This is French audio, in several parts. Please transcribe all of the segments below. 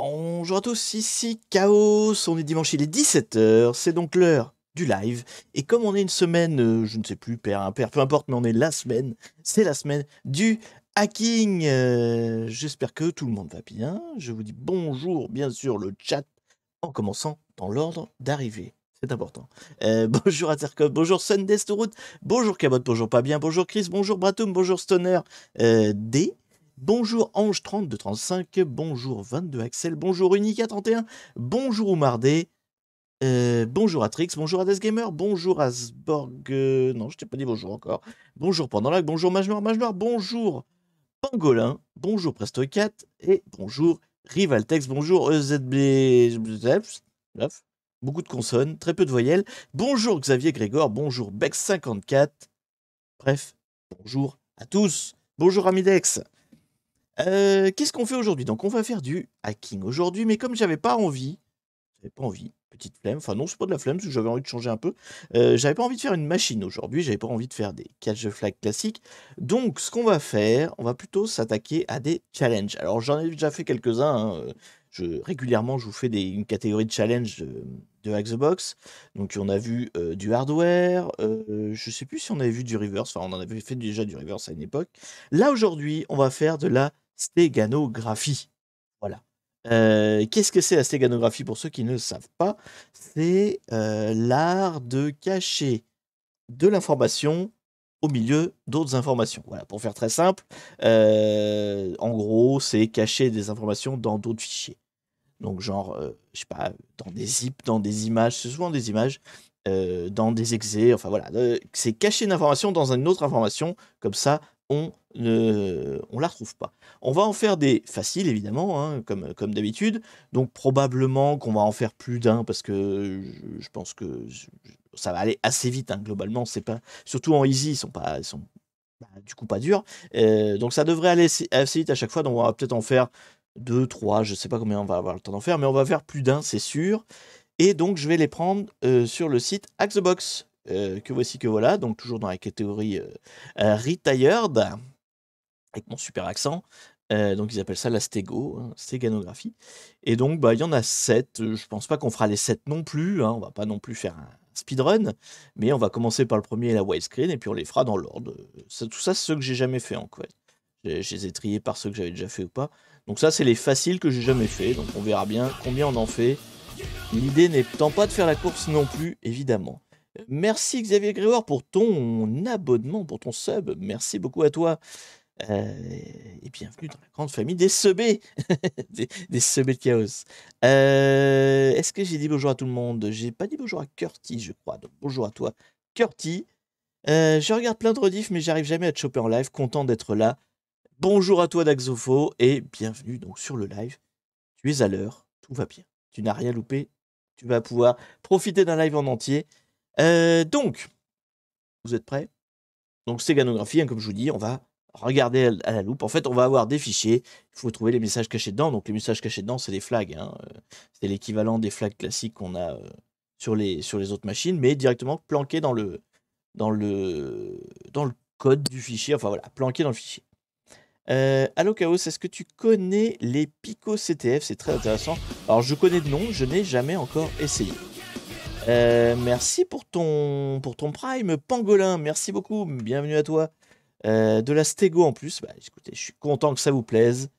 Bonjour à tous, ici Chaos, on est dimanche, il est 17 h, c'est donc l'heure du live. Et comme on est une semaine, je ne sais plus, père, impair, peu importe, mais on est la semaine, c'est la semaine du hacking. J'espère que tout le monde va bien. Je vous dis bonjour, bien sûr, le chat, en commençant dans l'ordre d'arrivée. C'est important. Bonjour Atercop, bonjour Sunday Storoot, bonjour Cabot, bonjour pas bien, bonjour Chris, bonjour Bratoum, bonjour Stoner D. Bonjour Ange3235, bonjour 22 Axel, bonjour Unica31, bonjour Oumardé, bonjour Atrix, bonjour Adesgamer, bonjour Asborg, non je t'ai pas dit bonjour encore, bonjour Pandalac, bonjour Mage Noir, bonjour Pangolin, bonjour Presto4 et bonjour Rivaltex, bonjour EZB, bref, beaucoup de consonnes, très peu de voyelles, bonjour Xavier Grégor, bonjour Bex54, bref, bonjour à tous, bonjour Amidex. Qu'est-ce qu'on fait aujourd'hui? Donc on va faire du hacking aujourd'hui, mais comme j'avais pas envie, petite flemme, enfin non, c'est pas de la flemme, parce que j'avais envie de changer un peu. J'avais pas envie de faire une machine aujourd'hui, j'avais pas envie de faire des catch the flag classiques. Donc ce qu'on va faire, on va plutôt s'attaquer à des challenges. Alors j'en ai déjà fait quelques-uns, hein, régulièrement je vous fais une catégorie de challenge de Hack the Box. Donc on a vu du hardware, je sais plus si on avait vu du reverse, enfin on en avait fait déjà du reverse à une époque. Là aujourd'hui, on va faire de la stéganographie. Voilà. Qu'est-ce que c'est la stéganographie pour ceux qui ne le savent pas? C'est l'art de cacher de l'information au milieu d'autres informations. Voilà, pour faire très simple, en gros, c'est cacher des informations dans d'autres fichiers. Donc genre, je sais pas, dans des zips, dans des images, c'est souvent des images, dans des exés, enfin voilà, c'est cacher une information dans une autre information, comme ça on la retrouve pas. On va en faire des faciles évidemment, hein, comme d'habitude, donc probablement qu'on va en faire plus d'un parce que je pense que ça va aller assez vite, hein, globalement, c'est pas surtout en easy, ils sont, bah, du coup pas durs, donc ça devrait aller assez vite à chaque fois, donc on va peut-être en faire 2, 3, je sais pas combien on va avoir le temps d'en faire, mais on va faire plus d'un, c'est sûr. Et donc, je vais les prendre sur le site Hack the Box, que voici, que voilà, donc toujours dans la catégorie Retired, avec mon super accent. Donc, ils appellent ça la stégo, hein, stéganographie. Et donc, bah, il y en a 7. Je pense pas qu'on fera les 7 non plus, hein, on va pas non plus faire un speedrun, mais on va commencer par le premier, la widescreen, et puis on les fera dans l'ordre. Tout ça, c'est ceux que j'ai jamais fait en quest. Je les ai triés par ceux que j'avais déjà fait ou pas. Donc ça, c'est les faciles que j'ai jamais fait. Donc on verra bien combien on en fait. L'idée n'étant pas de faire la course non plus, évidemment. Merci Xavier Grégoire pour ton abonnement, pour ton sub. Merci beaucoup à toi. Et bienvenue dans la grande famille des sebés. des sebés de chaos. Est-ce que j'ai dit bonjour à tout le monde? J'ai pas dit bonjour à Curti, je crois. Donc bonjour à toi, Curti. Je regarde plein de rediffs, mais j'arrive jamais à te choper en live. Content d'être là. Bonjour à toi Daxopho et bienvenue donc sur le live. Tu es à l'heure, tout va bien. Tu n'as rien loupé, tu vas pouvoir profiter d'un live en entier. Donc, vous êtes prêts? Donc stéganographie, hein, comme je vous dis, on va regarder à la loupe. En fait, on va avoir des fichiers, il faut trouver les messages cachés dedans. Donc les messages cachés dedans, c'est des flags, hein. C'est l'équivalent des flags classiques qu'on a sur les autres machines, mais directement planqués dans le, dans le code du fichier. Enfin voilà, planqués dans le fichier. Allo Chaos, est-ce que tu connais les Pico CTF? C'est très intéressant. Alors, je connais de nom, je n'ai jamais encore essayé. Merci pour ton Prime, Pangolin. Merci beaucoup, bienvenue à toi. De la Stego en plus. Bah, écoutez, je suis content que ça vous plaise.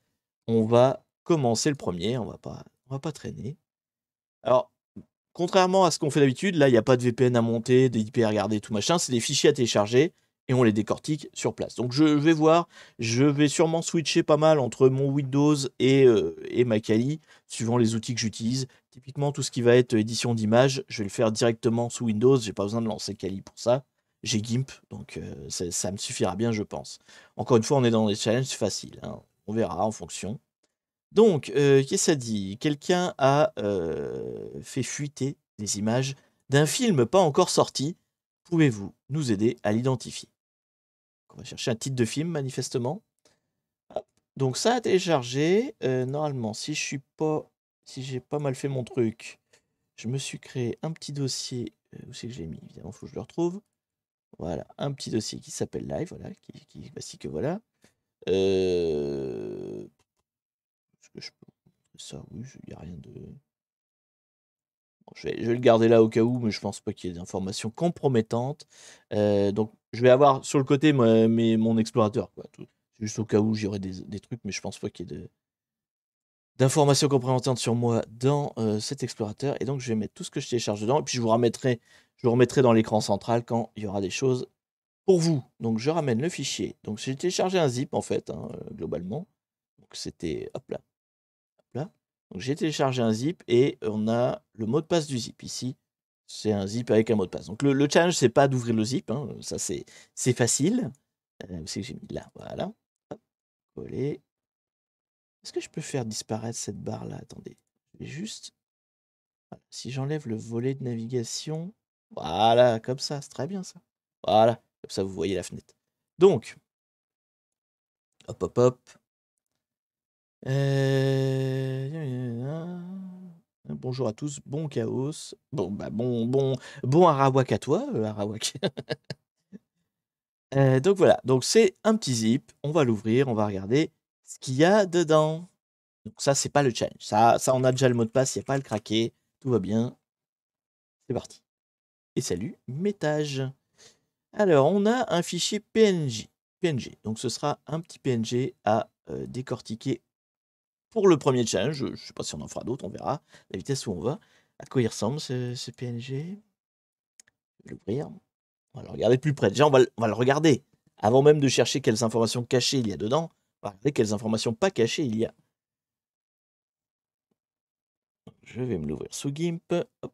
On va commencer le premier, on va pas traîner. Alors, contrairement à ce qu'on fait d'habitude, là, il n'y a pas de VPN à monter, des IP à regarder, tout machin. C'est des fichiers à télécharger et on les décortique sur place. Donc, je vais voir. Je vais sûrement switcher pas mal entre mon Windows et ma Kali, suivant les outils que j'utilise. Typiquement, tout ce qui va être édition d'images, je vais le faire directement sous Windows. J'ai pas besoin de lancer Kali pour ça. J'ai GIMP, donc ça me suffira bien, je pense. Encore une fois, on est dans des challenges faciles, hein. On verra en fonction. Donc, qu'est-ce que ça dit? Quelqu'un a fait fuiter des images d'un film pas encore sorti. Pouvez-vous nous aider à l'identifier? On va chercher un titre de film, manifestement. Hop. Donc ça a téléchargé. Normalement, si j'ai pas mal fait mon truc, je me suis créé un petit dossier. Où c'est que je l'ai mis? Évidemment, il faut que je le retrouve. Voilà, un petit dossier qui s'appelle Live, voilà, voici que voilà. Est-ce que je peux Ça, oui, il n'y a rien de... Bon, je vais le garder là au cas où, mais je pense pas qu'il y ait d'informations compromettantes. Donc, je vais avoir sur le côté mon explorateur, quoi. C'est juste au cas où j'aurai des trucs, mais je pense pas qu'il y ait d'informations compromettantes sur moi dans cet explorateur. Et donc, je vais mettre tout ce que je télécharge dedans. Et puis, je vous remettrai dans l'écran central quand il y aura des choses pour vous. Donc, je ramène le fichier. Donc, j'ai téléchargé un zip, en fait, hein, globalement. Donc, c'était... Hop là. Hop là. Donc, j'ai téléchargé un zip et on a le mot de passe du zip ici. C'est un zip avec un mot de passe. Donc, le challenge, c'est pas d'ouvrir le zip. Hein. Ça, c'est facile. C'est que j'ai mis là. Voilà. Hop, coller. Est-ce que je peux faire disparaître cette barre-là? Attendez. Je vais juste... Voilà. Si j'enlève le volet de navigation... Voilà, comme ça. C'est très bien, ça. Voilà. Comme ça, vous voyez la fenêtre. Donc... Hop, hop, hop. Bonjour à tous, bon chaos. Bon, bah, bon Arawak à toi, Arawak. Donc voilà, donc c'est un petit zip, on va l'ouvrir, on va regarder ce qu'il y a dedans. Donc ça, c'est pas le challenge. Ça, on a déjà le mot de passe, il n'y a pas à le craquer, tout va bien. C'est parti. Et salut, métage. Alors, on a un fichier PNG. Donc ce sera un petit PNG à décortiquer pour le premier challenge. Je ne sais pas si on en fera d'autres, on verra la vitesse où on va. À quoi il ressemble ce PNG? Je vais l'ouvrir. On va le regarder de plus près. Déjà, on va le regarder. Avant même de chercher quelles informations cachées il y a dedans, on va regarder quelles informations pas cachées il y a. Je vais me l'ouvrir sous GIMP. Hop.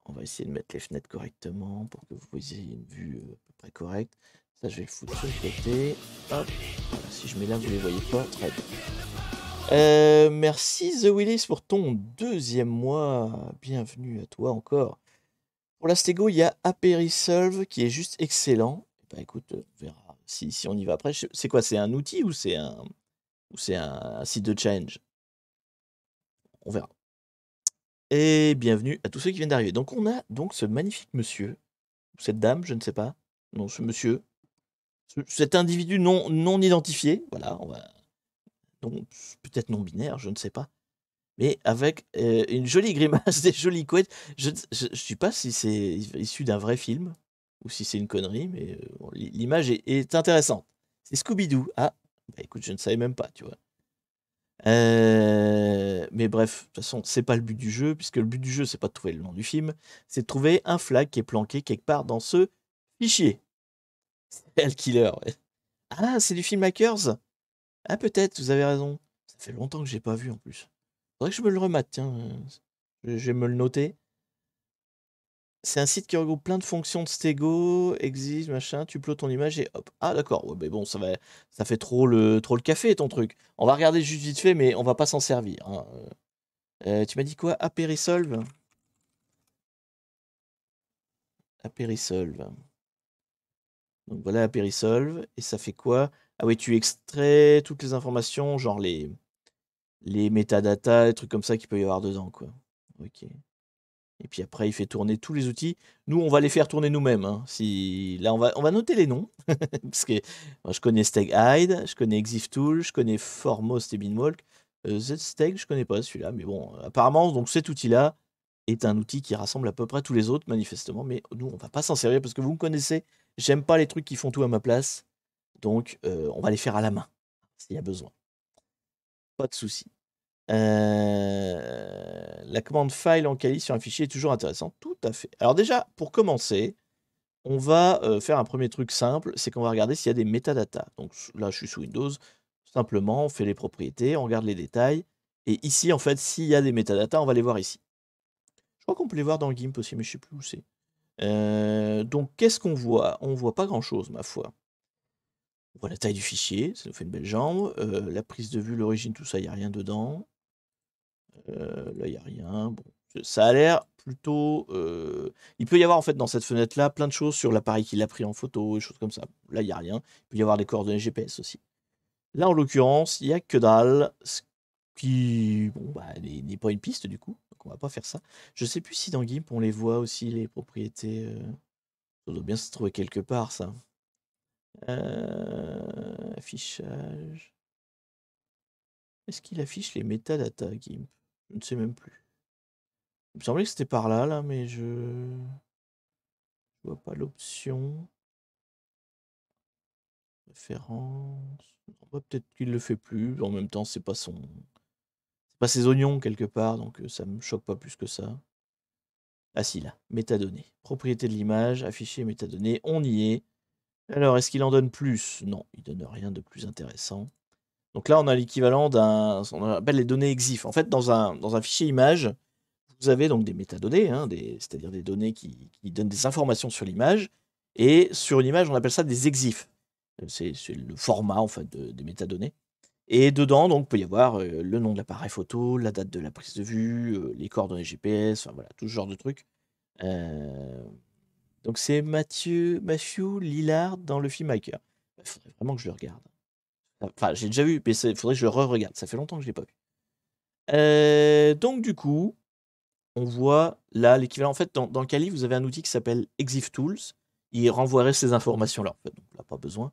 On va essayer de mettre les fenêtres correctement pour que vous ayez une vue à peu près correcte. Ça, je vais le foutre sur le côté. Hop. Voilà, si je mets là, vous ne les voyez pas. Très bien. Merci The Willis pour ton 2e mois. Bienvenue à toi encore. Pour l'Astego, il y a Aperisolve qui est juste excellent. Bah écoute, on verra si on y va après. C'est quoi? C'est un outil ou c'est un site de challenge? On verra. Et bienvenue à tous ceux qui viennent d'arriver. Donc on a donc ce magnifique monsieur, ou cette dame, je ne sais pas. Non, ce monsieur. Cet individu non identifié. Voilà, donc peut-être non binaire, je ne sais pas. Mais avec une jolie grimace, des jolies couettes. Je ne sais pas si c'est issu d'un vrai film ou si c'est une connerie, mais bon, l'image est intéressante. C'est Scooby-Doo. Ah, bah écoute, je ne savais même pas, tu vois. Mais bref, de toute façon, c'est pas le but du jeu, puisque le but du jeu, c'est pas de trouver le nom du film, c'est de trouver un flag qui est planqué quelque part dans ce fichier. Serial Killer, ouais. Ah, c'est du film Hackers? Ah, peut-être, vous avez raison. Ça fait longtemps que j'ai pas vu en plus. Faudrait que je me le remate, tiens. Je vais me le noter. C'est un site qui regroupe plein de fonctions de Stego, existe, machin, tu uploads ton image et hop. Ah d'accord, ouais, mais bon, ça fait trop le café ton truc. On va regarder juste vite fait, mais on va pas s'en servir. Hein. Tu m'as dit quoi? Aperisolve? Aperisolve. Donc voilà Aperisolve. Et ça fait quoi? Ah oui, tu extrais toutes les informations, genre les métadatas, les trucs comme ça qu'il peut y avoir dedans, quoi. Ok. Et puis après, il fait tourner tous les outils. Nous, on va les faire tourner nous-mêmes. Hein. Là, on va noter les noms. Parce que moi, je connais StegHide, je connais ExifTool, je connais Foremost et Binwalk. Zsteg, je connais pas celui-là. Mais bon, apparemment, donc cet outil-là est un outil qui rassemble à peu près tous les autres, manifestement. Mais nous, on va pas s'en servir parce que vous me connaissez. J'aime pas les trucs qui font tout à ma place. Donc, on va les faire à la main, s'il y a besoin. Pas de souci. La commande file en Kali sur un fichier est toujours intéressante. Tout à fait. Alors déjà, pour commencer, on va faire un premier truc simple, c'est qu'on va regarder s'il y a des métadatas. Donc là, je suis sous Windows. Simplement, on fait les propriétés, on regarde les détails. Et ici, en fait, s'il y a des métadatas, on va les voir ici. Je crois qu'on peut les voir dans le GIMP aussi, mais je ne sais plus où c'est. Donc, qu'est-ce qu'on voit? On voit pas grand-chose, ma foi. On voit la taille du fichier, ça nous fait une belle jambe. La prise de vue, l'origine, tout ça, il n'y a rien dedans. Là, il n'y a rien. Bon, ça a l'air plutôt... Il peut y avoir, en fait, dans cette fenêtre-là, plein de choses sur l'appareil qui l'a pris en photo, des choses comme ça. Là, il n'y a rien. Il peut y avoir des coordonnées GPS aussi. Là, en l'occurrence, il n'y a que dalle. Ce qui... Bon, bah, n'est pas une piste, du coup. Donc, on va pas faire ça. Je sais plus si dans GIMP, on les voit aussi, les propriétés. Ça doit bien se trouver quelque part, ça. Affichage. Est-ce qu'il affiche les métadatas, GIMP? Je ne sais même plus. Il me semblait que c'était par là, mais je vois pas l'option. Référence. Peut-être qu'il le fait plus. En même temps, c'est pas ses oignons quelque part, donc ça me choque pas plus que ça. Ah si, là, métadonnées. Propriété de l'image, afficher métadonnées, on y est. Alors, est-ce qu'il en donne plus? Non, il donne rien de plus intéressant. Donc là, on a l'équivalent on appelle les données EXIF. En fait, dans un fichier image, vous avez donc des métadonnées, hein, c'est-à-dire des données qui donnent des informations sur l'image. Et sur une image, on appelle ça des EXIF. C'est le format en fait des métadonnées. Et dedans, donc, peut y avoir le nom de l'appareil photo, la date de la prise de vue, les coordonnées GPS, enfin voilà, tout ce genre de trucs. Donc c'est Matthew Lillard dans le film Hacker. Il faudrait vraiment que je le regarde. Enfin, j'ai déjà vu, mais il faudrait que je le re-regarde. Ça fait longtemps que je ne l'ai pas vu. Donc du coup, on voit là l'équivalent. En fait, dans Kali, vous avez un outil qui s'appelle Exif Tools. Il renvoierait ces informations-là. En fait, donc là, pas besoin.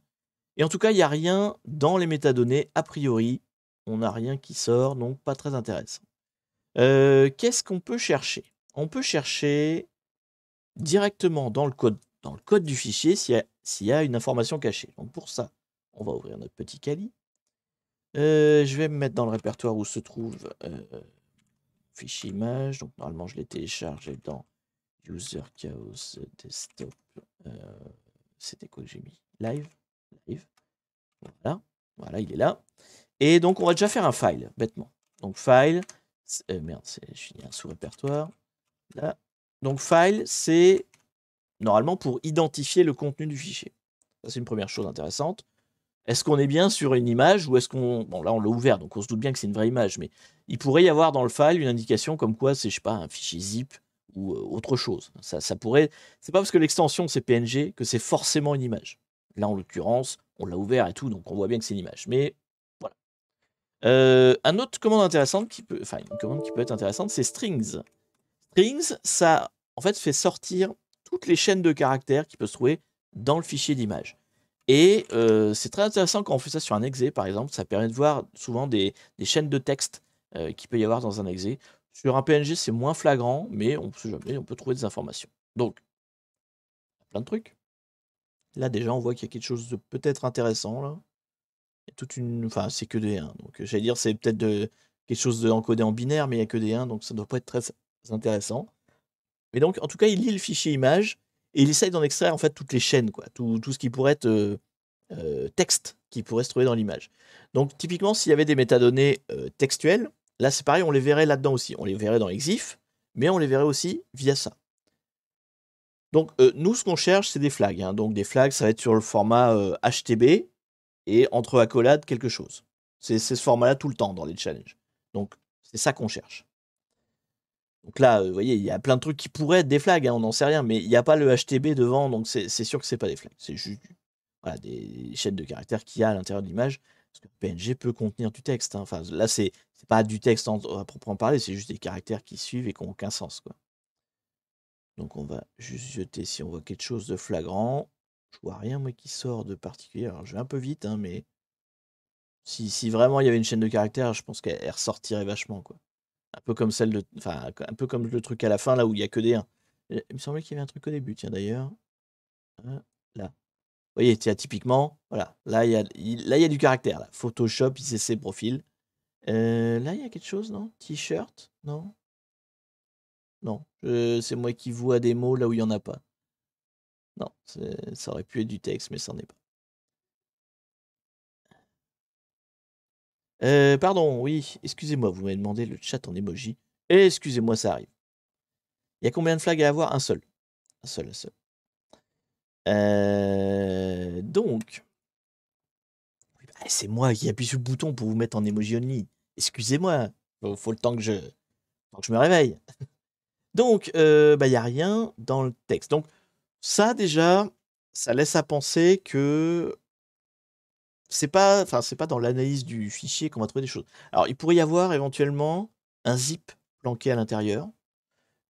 Et en tout cas, il n'y a rien dans les métadonnées. A priori, on n'a rien qui sort, donc pas très intéressant. Qu'est-ce qu'on peut chercher? On peut chercher directement dans le code du fichier s'il y a une information cachée. Donc pour ça, on va ouvrir notre petit Kali. Je vais me mettre dans le répertoire où se trouve fichier image. Donc normalement, je l'ai téléchargé dans User Chaos Desktop. C'était quoi que j'ai mis? Live. Voilà, il est là. Et donc, on va déjà faire un file, bêtement. Donc, file, merde, je suis un sous-répertoire. Là. Donc, file, c'est normalement pour identifier le contenu du fichier. Ça, c'est une première chose intéressante. Est-ce qu'on est bien sur une image ou est-ce qu'on... Bon, là, on l'a ouvert, donc on se doute bien que c'est une vraie image, mais il pourrait y avoir dans le file une indication comme quoi c'est, je sais pas, un fichier zip ou autre chose. Ça pourrait... C'est pas parce que l'extension, c'est PNG que c'est forcément une image. Là, en l'occurrence, on l'a ouvert et tout, donc on voit bien que c'est une image. Mais voilà. Un autre commande intéressante une commande qui peut être intéressante, c'est strings. Strings, ça, en fait, fait sortir toutes les chaînes de caractères qui peuvent se trouver dans le fichier d'image. Et c'est très intéressant quand on fait ça sur un exe, par exemple. Ça permet de voir souvent des chaînes de texte qu'il peut y avoir dans un exe. Sur un PNG, c'est moins flagrant, mais on peut trouver des informations. Donc, plein de trucs. Là, déjà, on voit qu'il y a quelque chose de peut-être intéressant. Là. Il y a toute une... Enfin, c'est que des 1. Donc, j'allais dire, c'est peut-être quelque chose encodé en binaire, mais il n'y a que des 1, donc ça ne doit pas être très intéressant. Mais donc, en tout cas, il lit le fichier image et il essaye d'en extraire en fait toutes les chaînes, quoi. Tout ce qui pourrait être texte qui pourrait se trouver dans l'image. Donc, typiquement, s'il y avait des métadonnées textuelles, là, c'est pareil, on les verrait là-dedans aussi. On les verrait dans Exif, mais on les verrait aussi via ça. Donc, nous, ce qu'on cherche, c'est des flags. Hein. Donc, des flags, ça va être sur le format HTB et entre accolades, quelque chose. C'est ce format-là tout le temps dans les challenges. Donc, c'est ça qu'on cherche. Donc là, vous voyez, il y a plein de trucs qui pourraient être des flags, hein, on n'en sait rien, mais il n'y a pas le HTB devant, donc c'est sûr que c'est pas des flags. C'est juste voilà, des chaînes de caractères qu'il y a à l'intérieur de l'image. Parce que PNG peut contenir du texte. Hein. Enfin, là, c'est pas du texte à proprement parler, c'est juste des caractères qui suivent et qui n'ont aucun sens. Quoi. Donc on va juste jeter si on voit quelque chose de flagrant. Je vois rien, moi, qui sort de particulier. Alors je vais un peu vite, hein, mais si vraiment il y avait une chaîne de caractères, je pense qu'elle ressortirait vachement. Quoi. Un peu comme un peu comme le truc à la fin, là où il n'y a que des 1. Il me semblait qu'il y avait un truc au début, tiens d'ailleurs. Là. Vous voyez, tiens, typiquement, voilà. Là, il y a du caractère. Là. Photoshop, ICC, profil. Là, il y a quelque chose, non? T-shirt? Non? Non. C'est moi qui vois des mots là où il n'y en a pas. Non, ça aurait pu être du texte, mais ça n'en est pas. Pardon, oui, excusez-moi, vous m'avez demandé le chat en emoji. Excusez-moi, ça arrive. Il y a combien de flags à avoir? Un seul. Un seul. Donc, c'est moi qui appuie sur le bouton pour vous mettre en emoji only. Excusez-moi, faut le temps que je me réveille. Donc, il n'y a rien dans le texte. Donc, ça déjà, ça laisse à penser que c'est pas dans l'analyse du fichier qu'on va trouver des choses. Alors, il pourrait y avoir éventuellement un zip planqué à l'intérieur,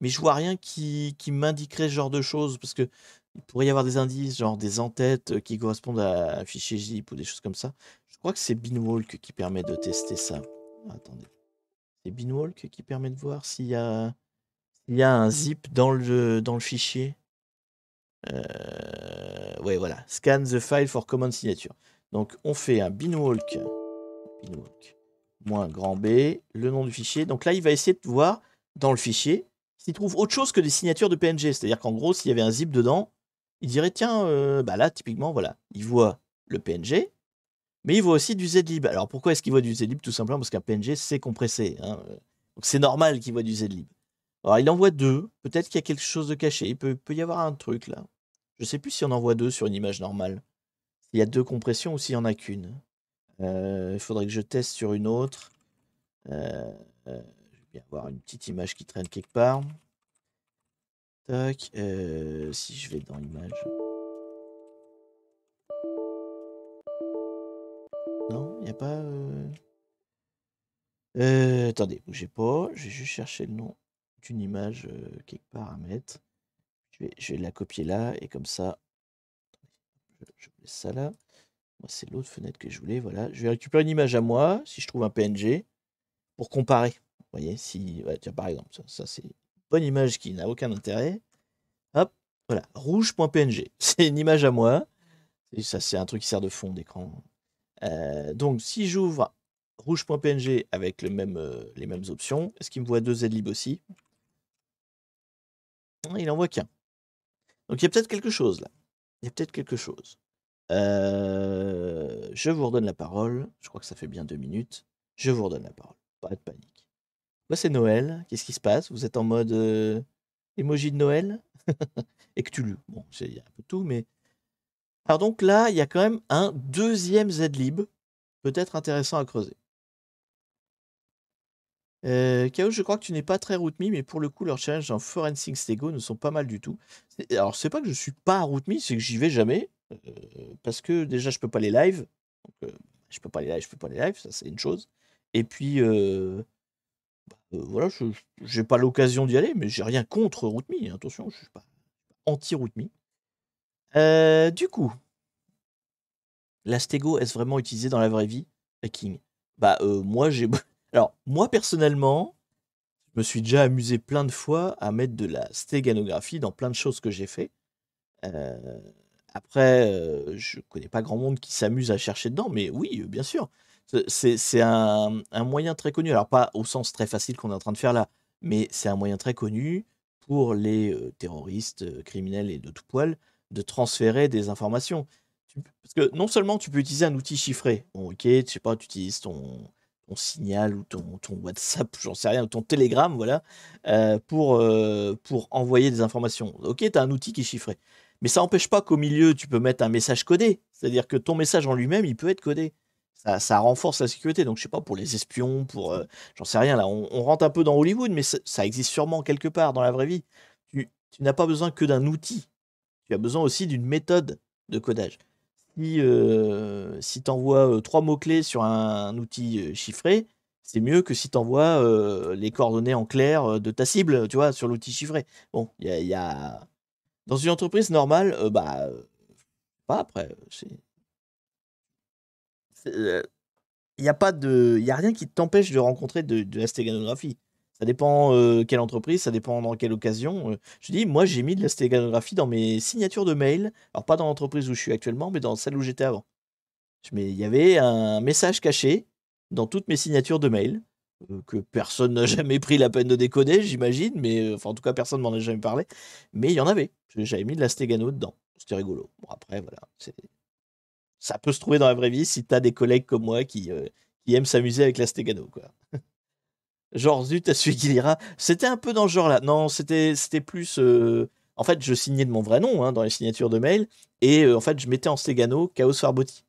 mais je vois rien qui m'indiquerait ce genre de choses, parce que il pourrait y avoir des indices, genre des en-têtes qui correspondent à un fichier zip ou des choses comme ça. Je crois que c'est Binwalk qui permet de tester ça. Attendez. C'est Binwalk qui permet de voir s'il y a un zip dans le fichier. Ouais, voilà. Scan the file for common signature. Donc, on fait un binwalk moins grand B, le nom du fichier. Donc là, il va essayer de voir dans le fichier s'il trouve autre chose que des signatures de PNG. C'est-à-dire qu'en gros, s'il y avait un zip dedans, il dirait tiens, bah là, typiquement, voilà, il voit le PNG, mais il voit aussi du zlib. Alors pourquoi est-ce qu'il voit du zlib? Tout simplement parce qu'un PNG, c'est compressé. Hein. Donc c'est normal qu'il voit du zlib. Alors il en voit deux. Peut-être qu'il y a quelque chose de caché. Il peut y avoir un truc là. Je sais plus si on en voit deux sur une image normale. S'il y a deux compressions ou s'il y en a qu'une. Il faudrait que je teste sur une autre. Je vais bien avoir une petite image qui traîne quelque part. Tac. Si je vais dans l'image. Non, il n'y a pas. Attendez, bougez pas. Je vais juste chercher le nom d'une image quelque part à mettre. Je vais la copier là et comme ça. Je laisse ça là. Moi, c'est l'autre fenêtre que je voulais. Voilà. Je vais récupérer une image à moi si je trouve un PNG pour comparer. Vous voyez, si. Ouais, tiens, par exemple, ça c'est une bonne image qui n'a aucun intérêt. Hop, voilà. Rouge.png. C'est une image à moi. Et ça, c'est un truc qui sert de fond d'écran. Donc, si j'ouvre rouge.png avec les mêmes options, est-ce qu'il me voit deux zlib aussi? Il en voit qu'un. Donc, il y a peut-être quelque chose là. Il y a peut-être quelque chose. Je vous redonne la parole. Je crois que ça fait bien 2 minutes. Je vous redonne la parole. Pas de panique. Là, c'est Noël. Qu'est-ce qui se passe? Vous êtes en mode emoji de Noël? Et que tu le. Bon, il y a un peu tout, mais. Alors, donc là, il y a quand même un deuxième zlib. Peut-être intéressant à creuser. Chaos, je crois que tu n'es pas très rootme, mais pour le coup, leurs challenges en Forensic Stego ne sont pas mal du tout. Alors, c'est pas que je suis pas rootme, c'est que j'y vais jamais. Parce que déjà, je peux pas les live. Donc, je peux pas les live, ça c'est une chose. Et puis, voilà, je j'ai pas l'occasion d'y aller, mais j'ai rien contre rootme, hein, attention, je suis pas anti-rootme. Du coup, la Stego, est-ce vraiment utilisée dans la vraie vie? Hacking. Bah, moi, j'ai. Alors, moi, personnellement, je me suis déjà amusé plein de fois à mettre de la stéganographie dans plein de choses que j'ai fait. Après, je connais pas grand monde qui s'amuse à chercher dedans, mais oui, bien sûr. C'est un moyen très connu. Alors, pas au sens très facile qu'on est en train de faire là, mais c'est un moyen très connu pour les terroristes, criminels et de tout poil de transférer des informations. Parce que non seulement tu peux utiliser un outil chiffré, bon, ok, je sais pas, tu utilises ton Signal ou ton WhatsApp, j'en sais rien, ou ton Telegram, voilà, pour envoyer des informations. Ok, tu as un outil qui est chiffré. Mais ça n'empêche pas qu'au milieu, tu peux mettre un message codé. C'est-à-dire que ton message en lui-même, il peut être codé. Ça renforce la sécurité. Donc, je sais pas, pour les espions, j'en sais rien, là, on rentre un peu dans Hollywood, mais ça existe sûrement quelque part dans la vraie vie. Tu n'as pas besoin que d'un outil. Tu as besoin aussi d'une méthode de codage. Si tu envoies 3 mots-clés sur un outil chiffré, c'est mieux que si tu envoies les coordonnées en clair de ta cible, tu vois, sur l'outil chiffré. Bon, il y a. Dans une entreprise normale, pas après. Il n'y a pas de. Il y a rien qui t'empêche de rencontrer de la stéganographie. Ça dépend quelle entreprise, ça dépend dans quelle occasion. Je dis, moi, j'ai mis de la stéganographie dans mes signatures de mail. Alors, pas dans l'entreprise où je suis actuellement, mais dans celle où j'étais avant. Il y avait un message caché dans toutes mes signatures de mail que personne n'a jamais pris la peine de décoder, j'imagine, mais enfin, en tout cas, personne m'en a jamais parlé. Mais il y en avait. J'avais mis de la stégano dedans. C'était rigolo. Bon, après, voilà. Ça peut se trouver dans la vraie vie si t'as des collègues comme moi qui aiment s'amuser avec la stégano, quoi. Genre, zut, à celui qui lira. C'était un peu dans ce genre-là. Non, c'était plus. En fait, je signais de mon vrai nom hein, dans les signatures de mail. Et en fait, je mettais en stégano Chaos Farbotti.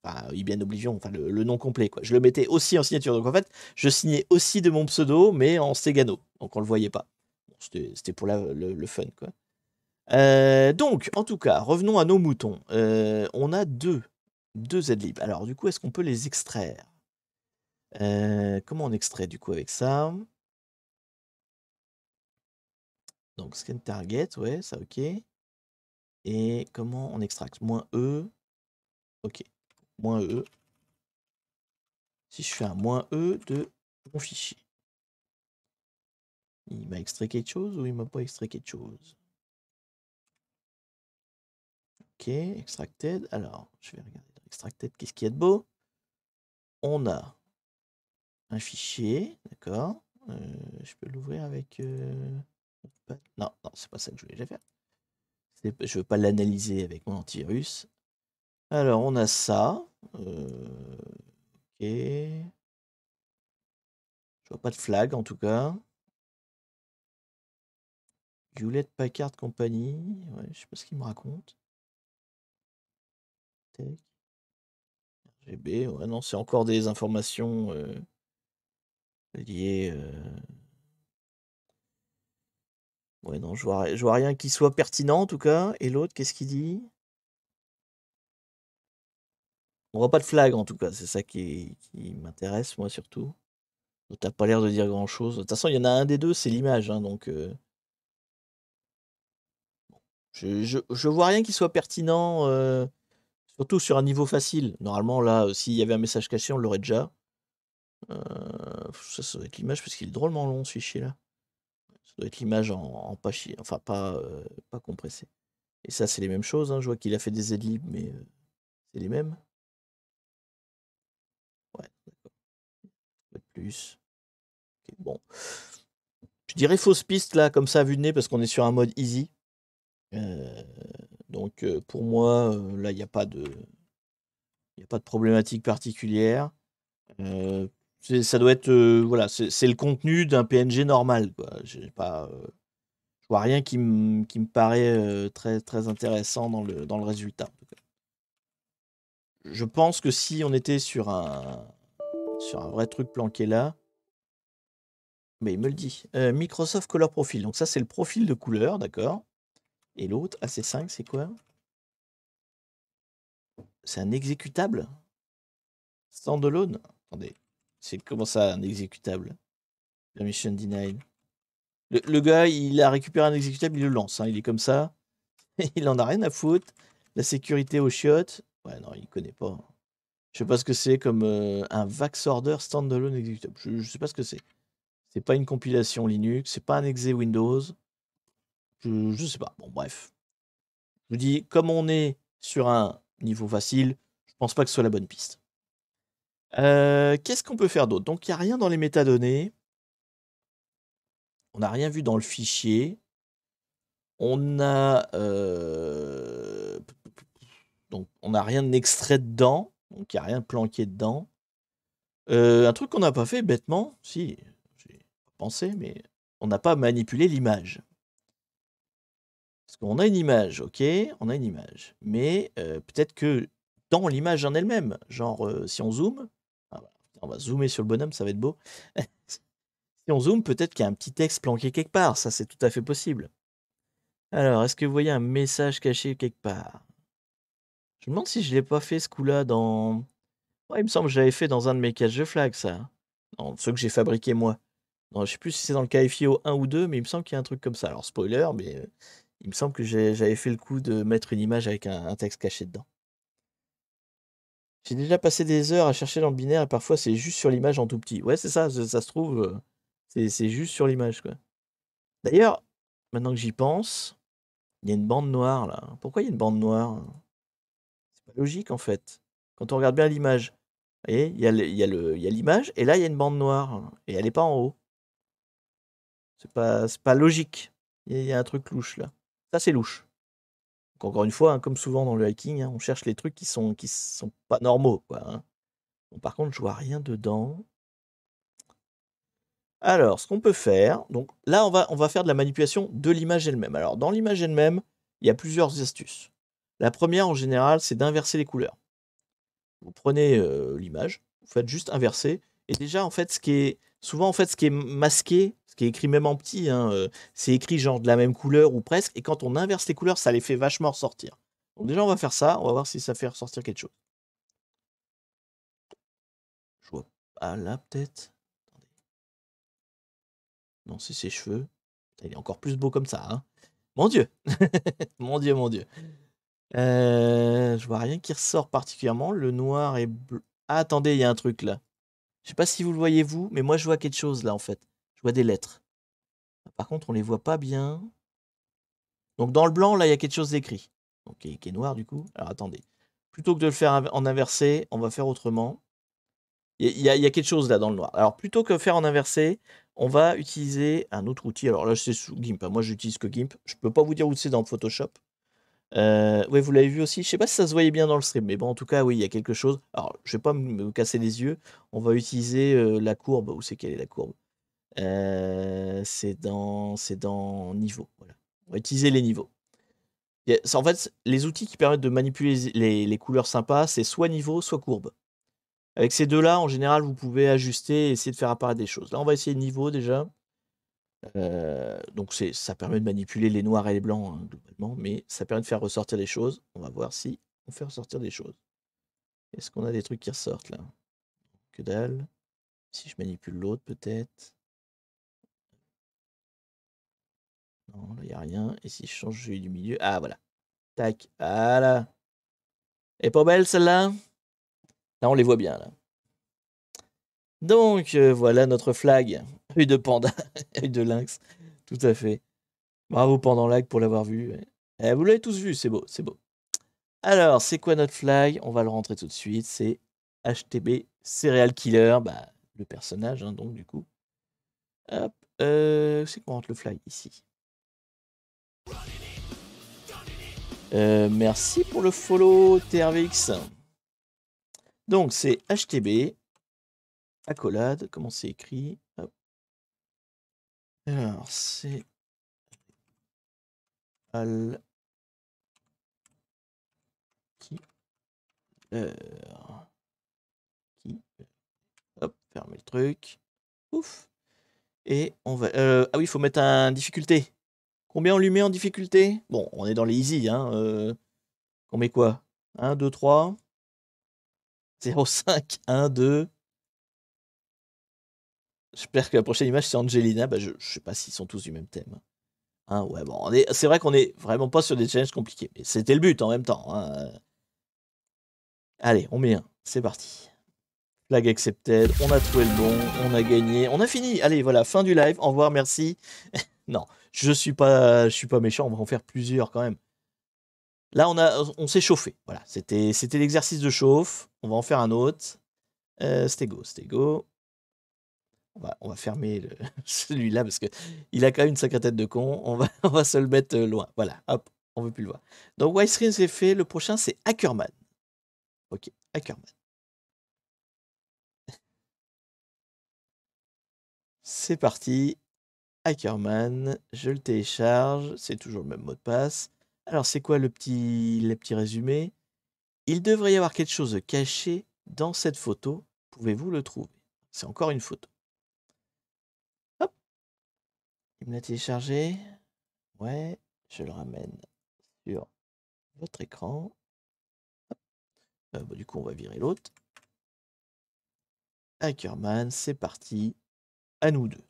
Enfin, Ibn Oblivion, enfin le nom complet, quoi. Je le mettais aussi en signature. Donc en fait, je signais aussi de mon pseudo, mais en stégano. Donc on le voyait pas. Bon, c'était pour le fun, quoi. Donc, en tout cas, revenons à nos moutons. On a deux zlib. Alors, du coup, est-ce qu'on peut les extraire? Comment on extrait, du coup, avec ça? Donc, scan target, ouais, ça, ok. Et comment on extracte? -E. Ok. -E. Si je fais un -E de mon fichier. Il m'a extrait quelque chose ou il m'a pas extrait quelque chose? Ok, extracted. Alors, je vais regarder dans extracted, qu'est-ce qu'il y a de beau? On a un fichier, d'accord. Je peux l'ouvrir avec... Non, non, c'est pas ça que je voulais faire. Je veux pas l'analyser avec mon antivirus. Alors, on a ça. Ok. Je vois pas de flag, en tout cas. Hewlett Packard Company. Ouais, je sais pas ce qu'il me raconte. Tech. RGB. Ouais, non, c'est encore des informations liées... Ouais, non, je vois rien qui soit pertinent, en tout cas. Et l'autre, qu'est-ce qu'il dit? On voit pas de flag, en tout cas. C'est ça qui m'intéresse, moi, surtout. T'as pas l'air de dire grand-chose. De toute façon, il y en a un des deux, c'est l'image, hein, donc... Je vois rien qui soit pertinent, surtout sur un niveau facile. Normalement, là, s'il y avait un message caché, on l'aurait déjà. Ça doit être l'image, parce qu'il est drôlement long, ce fichier-là. Ça doit être l'image en pas enfin, pas compressé. Et ça, c'est les mêmes choses, hein. Je vois qu'il a fait des zlib, mais c'est les mêmes. Ouais, d'accord. Pas de plus. Ok, bon. Je dirais fausse piste, là, comme ça, à vue de nez, parce qu'on est sur un mode easy. Donc, pour moi, là, il n'y a pas de problématique particulière. Ça doit être, voilà, c'est le contenu d'un PNG normal, quoi. Je vois rien qui me paraît très, très intéressant dans le résultat. En tout cas. Je pense que si on était sur un vrai truc planqué là, mais il me le dit. Microsoft Color Profile. Donc ça, c'est le profil de couleur, d'accord. Et l'autre, AC5, c'est quoi? C'est un exécutable? Standalone? Attendez, c'est comment ça, un exécutable? Permission denied. Le gars, il a récupéré un exécutable, il le lance. Hein, il est comme ça. Il en a rien à foutre. La sécurité aux chiottes. Ouais, non, il connaît pas. Je sais pas ce que c'est comme un Vaxorder standalone exécutable. Je sais pas ce que c'est. C'est pas une compilation Linux, c'est pas un exe Windows. Je sais pas. Bon, bref. Je vous dis, comme on est sur un niveau facile, je pense pas que ce soit la bonne piste. Qu'est-ce qu'on peut faire d'autre? Donc, il n'y a rien dans les métadonnées. On n'a rien vu dans le fichier. On a... donc, on n'a rien d'extrait dedans. Donc, il n'y a rien de planqué dedans. Un truc qu'on n'a pas fait bêtement, si, j'ai pensé, mais on n'a pas manipulé l'image. Parce qu'on a une image, ok, on a une image. Mais peut-être que dans l'image en elle-même, genre si on zoome, on va zoomer sur le bonhomme, ça va être beau. Si on zoome, peut-être qu'il y a un petit texte planqué quelque part, ça c'est tout à fait possible. Alors, est-ce que vous voyez un message caché quelque part? Je me demande si je l'ai pas fait ce coup-là dans... Ouais, il me semble que je l'avais fait dans un de mes caches de flag, ça. Dans ceux que j'ai fabriqués moi. Non, je sais plus si c'est dans le KFIO 1 ou 2, mais il me semble qu'il y a un truc comme ça. Alors, spoiler, mais il me semble que j'avais fait le coup de mettre une image avec un texte caché dedans. J'ai déjà passé des heures à chercher dans le binaire et parfois c'est juste sur l'image en tout petit. Ouais, c'est ça, ça se trouve, c'est juste sur l'image, quoi. D'ailleurs, maintenant que j'y pense, il y a une bande noire là. Pourquoi il y a une bande noire? C'est pas logique en fait. Quand on regarde bien l'image, vous voyez, il y a l'image et là il y a une bande noire et elle n'est pas en haut. C'est pas logique. Il y a un truc louche là. Ça c'est louche. Donc, encore une fois, hein, comme souvent dans le hacking, hein, on cherche les trucs qui sont pas normaux, quoi. Hein. Bon, par contre, je vois rien dedans. Alors, ce qu'on peut faire, donc là, on va faire de la manipulation de l'image elle-même. Alors, dans l'image elle-même, il y a plusieurs astuces. La première, en général, c'est d'inverser les couleurs. Vous prenez l'image, vous faites juste inverser, et déjà, en fait, souvent, en fait, ce qui est masqué, ce qui est écrit même en petit, hein, c'est écrit genre de la même couleur ou presque, et quand on inverse les couleurs, ça les fait vachement ressortir. Donc déjà, on va faire ça, on va voir si ça fait ressortir quelque chose. Je vois pas là, peut-être. Attendez. Non, c'est ses cheveux. Il est encore plus beau comme ça, hein. Mon Dieu! Mon Dieu, mon Dieu. Je vois rien qui ressort particulièrement. Le noir est bleu. Ah, attendez, il y a un truc là. Je sais pas si vous le voyez vous, mais moi je vois quelque chose là en fait. Je vois des lettres. Par contre, on les voit pas bien. Donc dans le blanc, là, il y a quelque chose d'écrit. Donc qui est noir du coup. Alors attendez. Plutôt que de le faire en inversé, on va faire autrement. Il y a quelque chose là dans le noir. Alors plutôt que faire en inversé, on va utiliser un autre outil. Alors là, c'est sous GIMP. Moi, j'utilise que GIMP. Je peux pas vous dire où c'est dans Photoshop. Ouais, vous l'avez vu aussi. Je sais pas si ça se voyait bien dans le stream, mais bon, en tout cas, oui, il y a quelque chose. Alors, je vais pas me casser les yeux. On va utiliser la courbe. Où c'est qu'elle est la courbe? C'est dans niveau. Voilà. On va utiliser les niveaux. En fait, les outils qui permettent de manipuler les couleurs sympas, c'est soit niveau, soit courbe. Avec ces deux-là, en général, vous pouvez ajuster et essayer de faire apparaître des choses. Là, on va essayer niveau déjà. Donc ça permet de manipuler les noirs et les blancs, hein, globalement, mais ça permet de faire ressortir des choses. On va voir si on fait ressortir des choses. Est-ce qu'on a des trucs qui ressortent là? Que dalle. Si je manipule l'autre, peut-être. Non, là, il n'y a rien. Et si je change celui du milieu. Ah, voilà. Tac. Voilà. Elle est pas belle celle-là? Là, on les voit bien là. Donc, voilà notre flag. Œil de panda, œil de lynx. Tout à fait. Bravo Pandanlag pour l'avoir vu. Vous l'avez tous vu, c'est beau, c'est beau. Alors, c'est quoi notre flag? On va le rentrer tout de suite. C'est HTB Serial Killer, bah, le personnage, hein, donc du coup. Hop, c'est qu'on rentre le flag ici. Merci pour le follow, TRVX. Donc, c'est HTB, accolade, comment c'est écrit? Hop. Alors, c'est al qui qui hop, fermez le truc. Ouf. Et on va. Ah oui, il faut mettre un difficulté. Combien on lui met en difficulté? Bon, on est dans les easy, hein. On met quoi? 1, 2, 3. 0,5, 1, 2. J'espère que la prochaine image c'est Angelina. Bah, je sais pas s'ils sont tous du même thème. Hein, ouais, bon, c'est vrai qu'on est vraiment pas sur des challenges compliqués. Mais c'était le but en même temps. Hein. Allez, on met un. C'est parti. Flag accepted. On a trouvé le bon. On a gagné. On a fini. Allez, voilà, fin du live. Au revoir, merci. Non, je suis pas méchant. On va en faire plusieurs quand même. Là, on s'est chauffé. Voilà, c'était l'exercice de chauffe. On va en faire un autre. C'était go. On va fermer celui-là parce que il a quand même une sacrée tête de con. On va se le mettre loin. Voilà, hop, on veut plus le voir. Donc Widescreen c'est fait. Le prochain c'est Hackerman. Ok, Hackerman. C'est parti. Hackerman, je le télécharge. C'est toujours le même mot de passe. Alors c'est quoi le petit résumé? Il devrait y avoir quelque chose de caché dans cette photo. Pouvez-vous le trouver? C'est encore une photo. Hop. Il me l'a téléchargé. Ouais, je le ramène sur votre écran. Du coup, on va virer l'autre. Hackerman, c'est parti. À nous deux.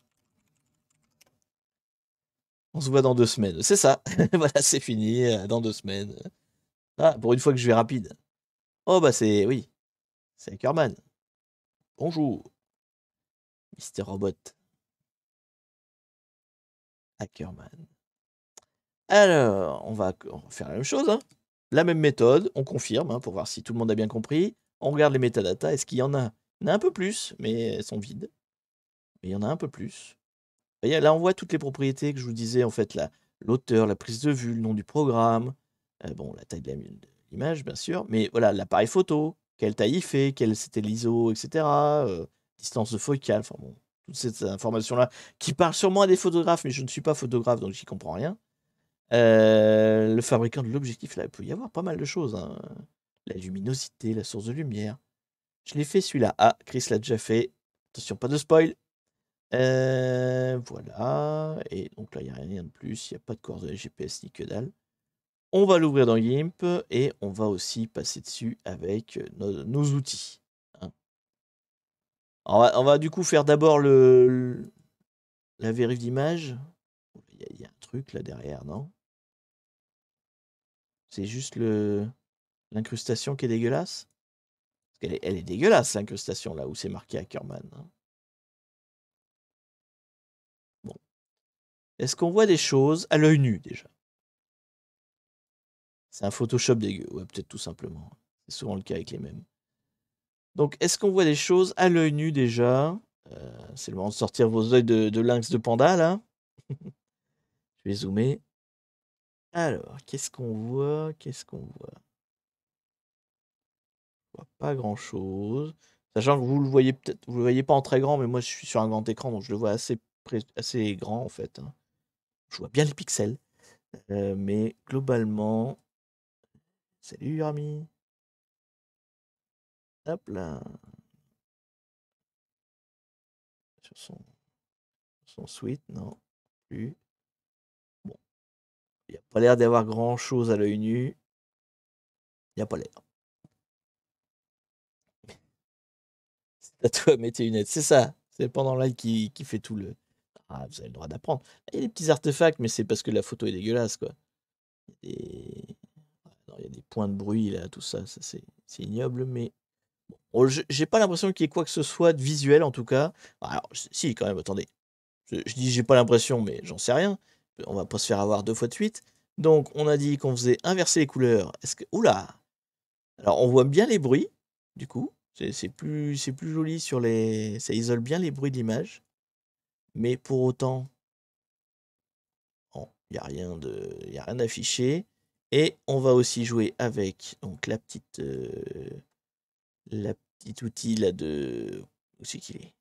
On se voit dans 2 semaines. C'est ça. Voilà, c'est fini. Dans 2 semaines. Ah, pour une fois que je vais rapide. Oh, bah c'est... Oui. C'est Hackerman. Bonjour. Mister Robot. Hackerman. Alors, on va faire la même chose. Hein. La même méthode. On confirme hein, pour voir si tout le monde a bien compris. On regarde les métadatas. Est-ce qu'il y en a? Il y en a un peu plus, mais elles sont vides. Mais il y en a un peu plus. Et là, on voit toutes les propriétés que je vous disais, en fait, l'auteur, la prise de vue, le nom du programme, bon, la taille de l'image, bien sûr, mais voilà, l'appareil photo, quelle taille il fait, quel c'était l'ISO, etc., distance de focale, enfin bon, toutes ces informations-là, qui parlent sûrement à des photographes, mais je ne suis pas photographe, donc j'y comprends rien. Le fabricant de l'objectif, là, il peut y avoir pas mal de choses, hein. La luminosité, la source de lumière. Je l'ai fait celui-là. Ah, Chris l'a déjà fait. Attention, pas de spoil. Voilà. Et donc là, il n'y a rien de plus. Il n'y a pas de coordonnées GPS ni que dalle. On va l'ouvrir dans GIMP et on va aussi passer dessus avec nos outils. Hein. On va du coup faire d'abord la vérif d'image. Il y a un truc là derrière, non? C'est juste l'incrustation qui est dégueulasse? Parce qu'elle est dégueulasse, l'incrustation là où c'est marqué Ackerman. Hein. Bon. Est-ce qu'on voit des choses à l'œil nu déjà? C'est un Photoshop dégueu, ouais, peut-être tout simplement. C'est souvent le cas avec les mêmes. Donc, est-ce qu'on voit des choses à l'œil nu déjà? C'est le moment de sortir vos œils de lynx de panda, là. Je vais zoomer. Alors, qu'est-ce qu'on voit? Qu'est-ce qu'on voit? On voit pas grand-chose. Sachant que vous le voyez peut-être, vous le voyez pas en très grand, mais moi je suis sur un grand écran, donc je le vois assez grand en fait, hein. Je vois bien les pixels. Mais globalement. Salut Rami. Hop là. Sur son suite, non. Plus. Bon. Il n'y a pas l'air d'avoir grand chose à l'œil nu. Il n'y a pas l'air. C'est à toi, mets tes lunettes. C'est ça. C'est pendant live qui fait tout le. Ah, vous avez le droit d'apprendre. Il y a des petits artefacts, mais c'est parce que la photo est dégueulasse, quoi. Il y a des, il y a des points de bruit, là, tout ça. Ça c'est ignoble, mais. Bon, j'ai pas l'impression qu'il y ait quoi que ce soit de visuel, en tout cas. Alors, si, quand même, attendez. Je dis j'ai pas l'impression, mais j'en sais rien. On va pas se faire avoir 2 fois de suite. Donc, on a dit qu'on faisait inverser les couleurs. Est-ce que. Oula! Alors, on voit bien les bruits, du coup. C'est plus joli sur les. Ça isole bien les bruits de l'image. Mais pour autant, il n'y a rien d'affiché. Et on va aussi jouer avec donc, la petite outil là de. Où c'est qu'il est?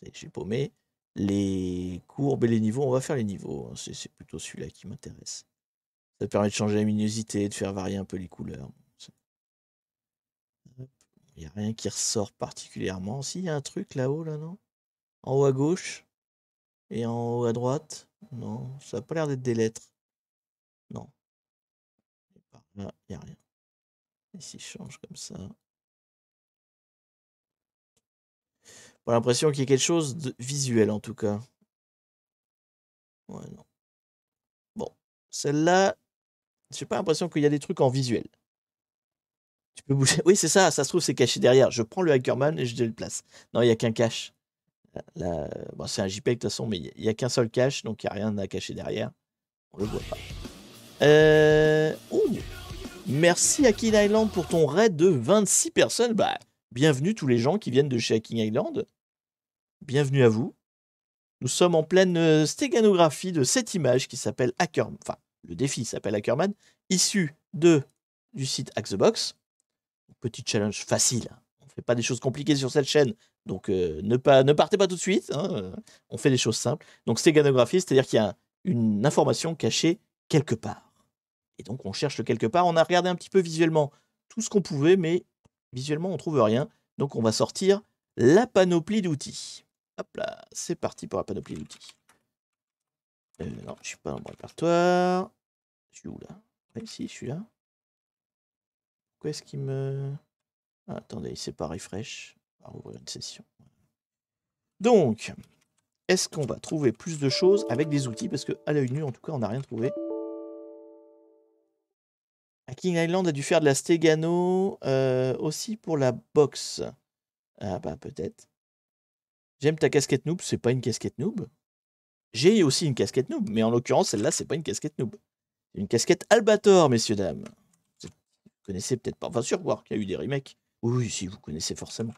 Je suis paumé. Les courbes et les niveaux, on va faire les niveaux, hein. C'est plutôt celui-là qui m'intéresse. Ça permet de changer la luminosité, de faire varier un peu les couleurs. Il n'y a rien qui ressort particulièrement. Si, il y a un truc là-haut, là, non? En haut à gauche et en haut à droite? Non, ça n'a pas l'air d'être des lettres. Non. Là, il n'y a rien. Et si je change comme ça? J'ai l'impression qu'il y a quelque chose de visuel en tout cas. Ouais, non. Bon, celle-là, j'ai pas l'impression qu'il y a des trucs en visuel. Tu peux bouger. Oui, c'est ça, ça se trouve, c'est caché derrière. Je prends le Hackerman et je le place. Non, il n'y a qu'un cache. Là, bon, c'est un JPEG de toute façon, mais il n'y a qu'un seul cache, donc il n'y a rien à cacher derrière. On le voit pas. Oh, merci à King Island pour ton raid de 26 personnes. Bah, bienvenue tous les gens qui viennent de chez King Island. Bienvenue à vous. Nous sommes en pleine stéganographie de cette image qui s'appelle Hackerman. Enfin, le défi s'appelle Hackerman, issu du site Hack the Box. Petit challenge facile. On ne fait pas des choses compliquées sur cette chaîne. Donc, ne partez pas tout de suite. Hein. On fait des choses simples. Donc, stéganographie, c'est-à-dire qu'il y a une information cachée quelque part. Et donc, on cherche le quelque part. On a regardé un petit peu visuellement tout ce qu'on pouvait, mais visuellement, on ne trouve rien. Donc, on va sortir la panoplie d'outils. Hop là, c'est parti pour la panoplie d'outils. Non, je suis pas dans mon répertoire. Je suis où là? Ici, je suis là. Pourquoi est-ce qu'il me... Ah, attendez, c'est pas refresh. On va ouvrir une session. Donc, est-ce qu'on va trouver plus de choses avec des outils? Parce qu'à l'œil nu, en tout cas, on n'a rien trouvé. King Island a dû faire de la stégano aussi pour la box. Ah bah peut-être. J'aime ta casquette noob, c'est pas une casquette noob. J'ai aussi une casquette noob, mais en l'occurrence, celle-là, c'est pas une casquette noob. C'est une casquette Albator, messieurs, dames. Vous connaissez peut-être pas. Enfin, sûr, voir qu'il y a eu des remakes. Oui, si, vous connaissez forcément.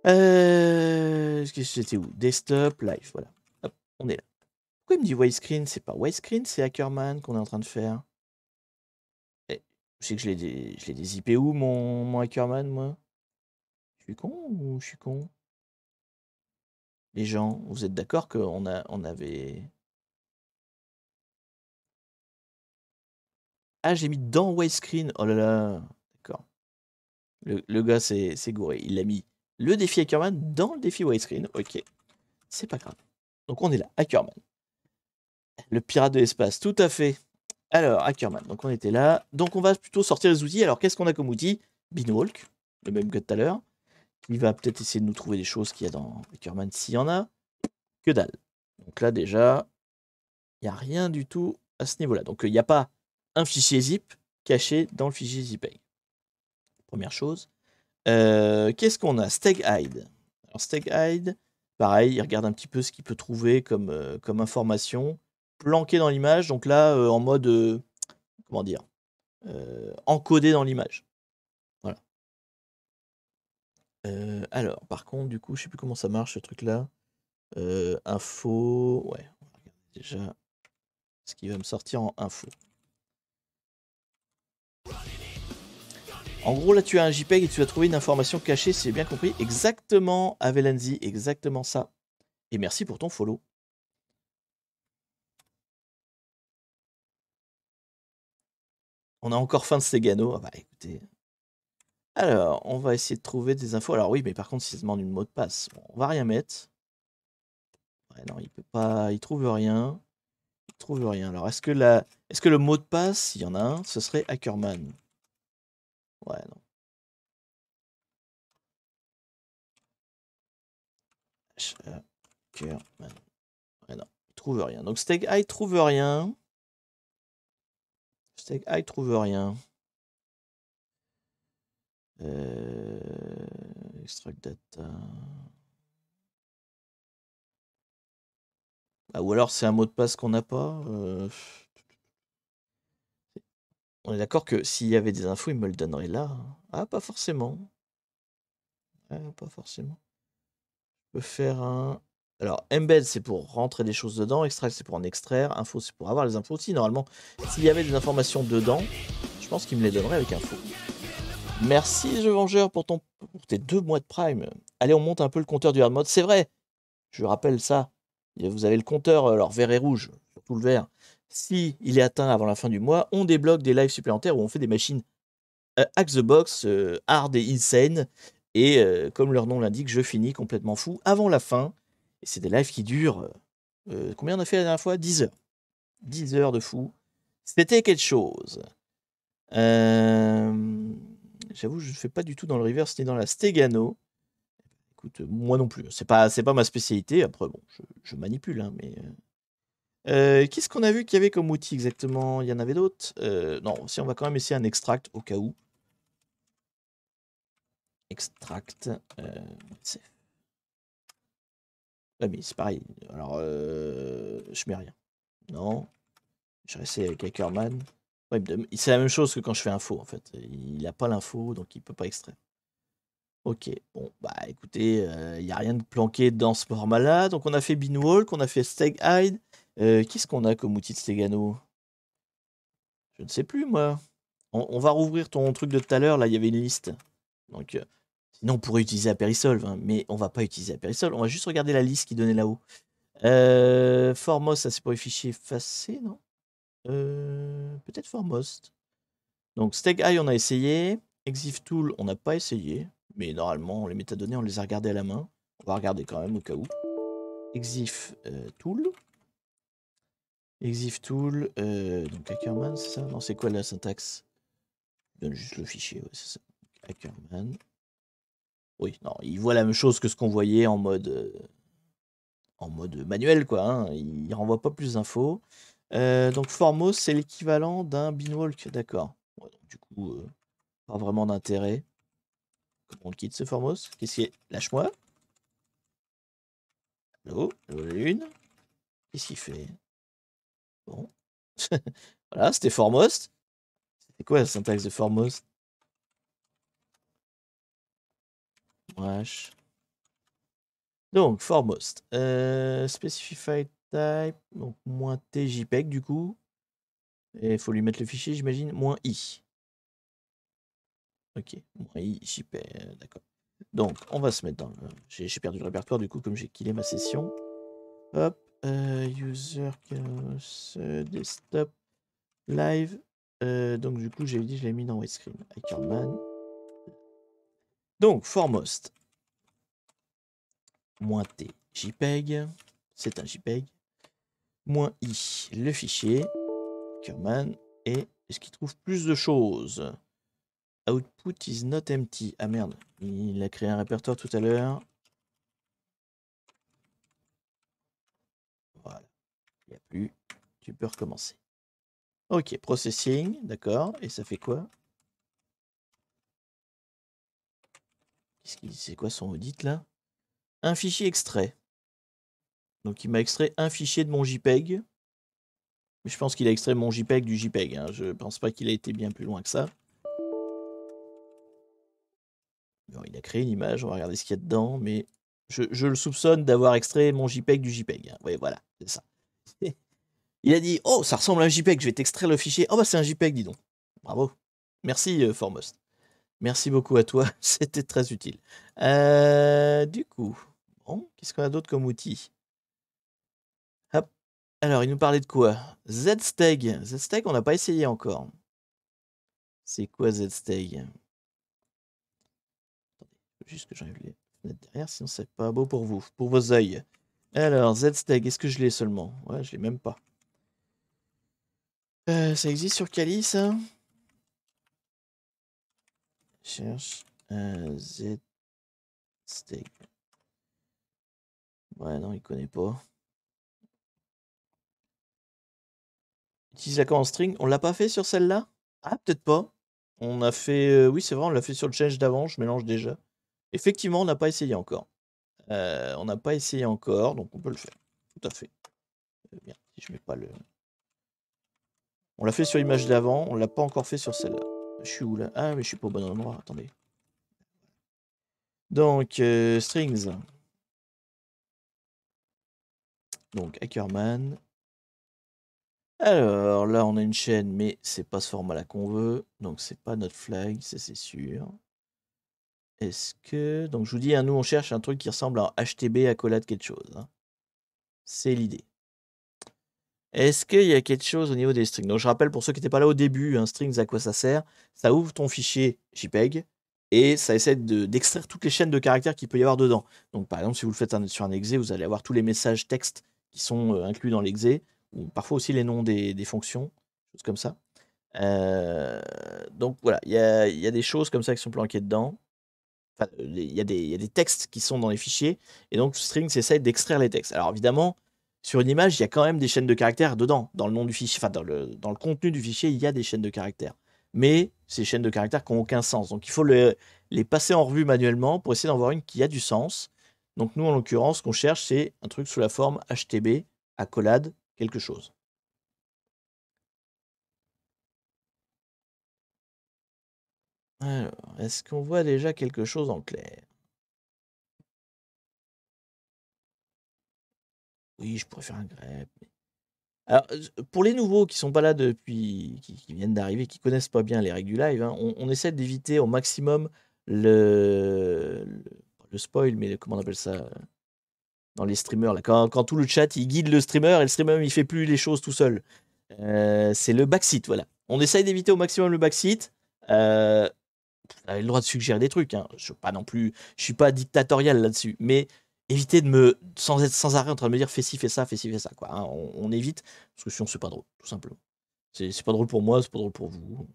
C'était où? Desktop, live, voilà. Hop, on est là. Pourquoi il me dit widescreen? C'est pas widescreen, c'est Hackerman qu'on est en train de faire. Je sais que je l'ai des IP où, mon Hackerman, moi? Je suis con ou je suis con? Les gens, vous êtes d'accord qu'on avait... Ah, j'ai mis dans widescreen. Oh là là. D'accord. Le gars, c'est gouré. Il a mis le défi Hackerman dans le défi widescreen. Ok. C'est pas grave. Donc on est là. Hackerman. Le pirate de l'espace. Tout à fait. Alors, Hackerman. Donc on était là. Donc on va plutôt sortir les outils. Alors qu'est-ce qu'on a comme outil? Beanwalk. Le même que tout à l'heure. Il va peut-être essayer de nous trouver des choses qu'il y a dans Hackerman s'il y en a. Que dalle. Donc là, déjà, il n'y a rien du tout à ce niveau-là. Donc il n'y a pas un fichier zip caché dans le fichier zip. Première chose. Qu'est-ce qu'on a? Steg Hide. Alors Steg Hide, pareil, il regarde un petit peu ce qu'il peut trouver comme information planquée dans l'image. Donc là, en mode, comment dire, encodé dans l'image. Voilà. Alors, par contre, du coup, je sais plus comment ça marche ce truc-là. Info, ouais, on va regarder déjà ce qui va me sortir en info. En gros, là, tu as un JPEG et tu vas trouver une information cachée, si j'ai bien compris. Exactement, Avelanzi, exactement ça. Et merci pour ton follow. On a encore faim de Stegano. Ah bah écoutez. Alors, on va essayer de trouver des infos. Alors oui, mais par contre, s'il demande une mot de passe, bon, on va rien mettre. Ouais, non, il peut pas, il trouve rien. Il trouve rien. Alors, est-ce que le mot de passe, s'il y en a un, ce serait Ackerman? Ouais, non. Ackerman. Ouais, non, il trouve rien. Donc, Steg Eye trouve rien. Steg Eye trouve rien. Extract data. Ah, ou alors c'est un mot de passe qu'on n'a pas. On est d'accord que s'il y avait des infos, il me le donnerait là. Ah, pas forcément. Pas forcément. Je peux faire un. Alors, embed, c'est pour rentrer des choses dedans. Extract, c'est pour en extraire. Info, c'est pour avoir les infos aussi. Normalement, s'il y avait des informations dedans, je pense qu'il me les donnerait avec info. Merci, Jeu Vengeur, pour tes 2 mois de Prime. Allez, on monte un peu le compteur du hard mode. C'est vrai, je rappelle ça. Vous avez le compteur, alors vert et rouge, surtout le vert. Si il est atteint avant la fin du mois, on débloque des lives supplémentaires où on fait des machines hack the box, hard et insane. Et comme leur nom l'indique, je finis complètement fou avant la fin. Et c'est des lives qui durent. Combien on a fait la dernière fois? 10 heures. 10 heures de fou. C'était quelque chose. J'avoue, je ne fais pas du tout dans le reverse ni dans la Stegano. Écoute, moi non plus. C'est pas ma spécialité. Après, bon, je manipule, hein, mais. Qu'est-ce qu'on a vu qu'il y avait comme outil exactement? Il y en avait d'autres? Non, si on va quand même essayer un extract au cas où. Extract. Ouais, mais c'est pareil. Alors, je mets rien. Non. Je vais essayer avec Ackerman. Ouais, c'est la même chose que quand je fais info, en fait. Il n'a pas l'info, donc il peut pas extraire. Ok, bon, bah écoutez, il n'y a rien de planqué dans ce format-là. Donc on a fait Beanwalk, on a fait Steg Hide. Qu'est-ce qu'on a comme outil de Stegano? Je ne sais plus, moi. On va rouvrir ton truc de tout à l'heure, là, il y avait une liste. Donc, sinon, on pourrait utiliser Aperisolve, hein, mais on va pas utiliser Aperisolve. On va juste regarder la liste qui donnait là-haut. Formos, ça c'est pour les fichiers effacés, non? Peut-être Formost. Donc, Steg Eye, on a essayé. Exif Tool, on n'a pas essayé. Mais normalement, les métadonnées, on les a regardées à la main. On va regarder quand même au cas où. Exif Tool. Exif Tool. Donc, Ackerman, c'est ça? Non, c'est quoi la syntaxe? Je donne juste le fichier, ouais, c'est ça. Ackerman. Oui, non, il voit la même chose que ce qu'on voyait en mode manuel, quoi. Hein. Il renvoie pas plus d'infos. Donc Formos, c'est l'équivalent d'un Beanwalk, d'accord. Ouais, donc, du coup, pas vraiment d'intérêt. Comment on le quitte ce Formos? Qu'est-ce qui est? Lâche-moi. Allô? Allô, la lune? Qu'est-ce qu'il fait? Bon. Voilà, c'était Foremost. C'est quoi la syntaxe de Foremost? Wesh. Donc, Foremost. Specified type. Donc, moins TJPEG du coup. Et il faut lui mettre le fichier, j'imagine. Moins I. Ok. Moins I, JPEG. D'accord. Donc, on va se mettre dans le. J'ai perdu le répertoire du coup, comme j'ai killé ma session. Hop. User chaos, desktop live. Donc, du coup, j'avais dit, je l'ai mis dans widescreen. Ackerman. Donc, Foremost. Moins T, JPEG. C'est un JPEG. Moins I, le fichier. Ackerman. Et est-ce qu'il trouve plus de choses? Output is not empty. Ah merde, il a créé un répertoire tout à l'heure. Voilà, il n'y a plus. Tu peux recommencer. Ok, processing, d'accord. Et ça fait quoi? C'est quoi son audit là? Un fichier extrait. Donc il m'a extrait un fichier de mon JPEG. Mais je pense qu'il a extrait mon JPEG du JPEG. Hein. Je pense pas qu'il a été bien plus loin que ça. Bon, il a créé une image, on va regarder ce qu'il y a dedans, mais je le soupçonne d'avoir extrait mon JPEG du JPEG. Hein. Oui, voilà, c'est ça. Il a dit « Oh, ça ressemble à un JPEG, je vais t'extraire le fichier. Oh, bah c'est un JPEG, dis donc. » Bravo. Merci, Foremost. Merci beaucoup à toi, c'était très utile. Du coup, bon, qu'est-ce qu'on a d'autre comme outil? Hop. Alors, il nous parlait de quoi? Zsteg. Zsteg, on n'a pas essayé encore. C'est quoi Zsteg? Juste que j'enlève les fenêtres derrière, sinon c'est pas beau pour vous, pour vos yeux. Alors, Zsteg, est-ce que je l'ai seulement? Ouais, je l'ai même pas. Ça existe sur Kali, ça? Cherche Zsteg. Ouais, non, il connaît pas. Utilise la commande string. On l'a pas fait sur celle-là? Ah, peut-être pas. On a fait... oui, c'est vrai, on l'a fait sur le change d'avant, je mélange déjà. Effectivement, on n'a pas essayé encore. On n'a pas essayé encore, donc on peut le faire. Tout à fait. Bien, si je mets pas le... On l'a fait sur l'image d'avant, on l'a pas encore fait sur celle-là. Je suis où là? Ah, mais je suis pas au bon endroit, attendez. Donc, strings. Donc, Ackerman. Alors, là, on a une chaîne, mais c'est pas ce format-là qu'on veut. Donc, c'est pas notre flag, ça c'est sûr. Est-ce que... Donc, je vous dis, hein, nous, on cherche un truc qui ressemble à un HTB accolade quelque chose. Hein. C'est l'idée. Est-ce qu'il y a quelque chose au niveau des strings? Donc, je rappelle pour ceux qui n'étaient pas là au début, un strings, à quoi ça sert? Ça ouvre ton fichier JPEG et ça essaie d'extraire toutes les chaînes de caractères qu'il peut y avoir dedans. Donc, par exemple, si vous le faites sur un exe, vous allez avoir tous les messages texte qui sont inclus dans l'exe, ou parfois aussi les noms des fonctions, choses comme ça. Donc, voilà, il y a des choses comme ça qui sont planquées dedans. Enfin, il y a des textes qui sont dans les fichiers, et donc strings essaie d'extraire les textes. Alors évidemment, sur une image, il y a quand même des chaînes de caractères dedans, dans le nom du fichier, enfin dans le contenu du fichier, il y a des chaînes de caractères. Mais ces chaînes de caractères qui n'ont aucun sens. Donc il faut les passer en revue manuellement pour essayer d'en voir une qui a du sens. Donc nous, en l'occurrence, ce qu'on cherche, c'est un truc sous la forme HTB, accolade, quelque chose. Alors, est-ce qu'on voit déjà quelque chose en clair? Oui, je pourrais faire un grep. Alors, pour les nouveaux qui sont pas là depuis, qui viennent d'arriver, qui connaissent pas bien les règles du live, hein, on essaie d'éviter au maximum le spoil, mais comment on appelle ça dans les streamers là, quand tout le chat il guide le streamer et le streamer il fait plus les choses tout seul. C'est le backseat, voilà. On essaye d'éviter au maximum le backseat. Vous avez le droit de suggérer des trucs, hein. Je suis pas dictatorial là-dessus, mais évitez de sans être sans arrêt en train de me dire fais ci, fais ça, quoi. Hein. On évite, parce que sinon c'est pas drôle, tout simplement. C'est pas drôle pour moi, c'est pas drôle pour vous.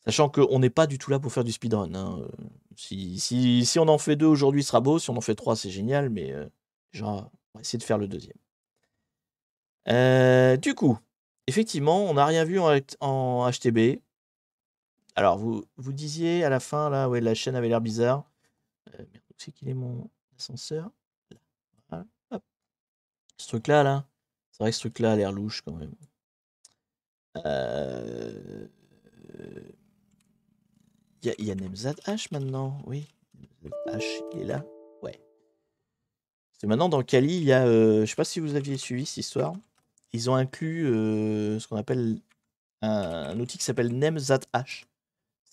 Sachant qu'on n'est pas du tout là pour faire du speedrun. Hein. Si on en fait 2 aujourd'hui, ce sera beau. Si on en fait 3, c'est génial, mais genre, on va essayer de faire le deuxième. Du coup, effectivement, on n'a rien vu en HTB. Alors, vous disiez à la fin, là, ouais, la chaîne avait l'air bizarre. Merde, où c'est qu'il est mon ascenseur? Là. Voilà. Hop. Ce truc-là, là. C'est vrai que ce truc-là a l'air louche quand même. Il y a Nemzat H maintenant, oui. H, il est là. Ouais. C'est maintenant dans Kali, il y a. Je sais pas si vous aviez suivi cette histoire. Ils ont inclus ce qu'on appelle un outil qui s'appelle Nemzat H.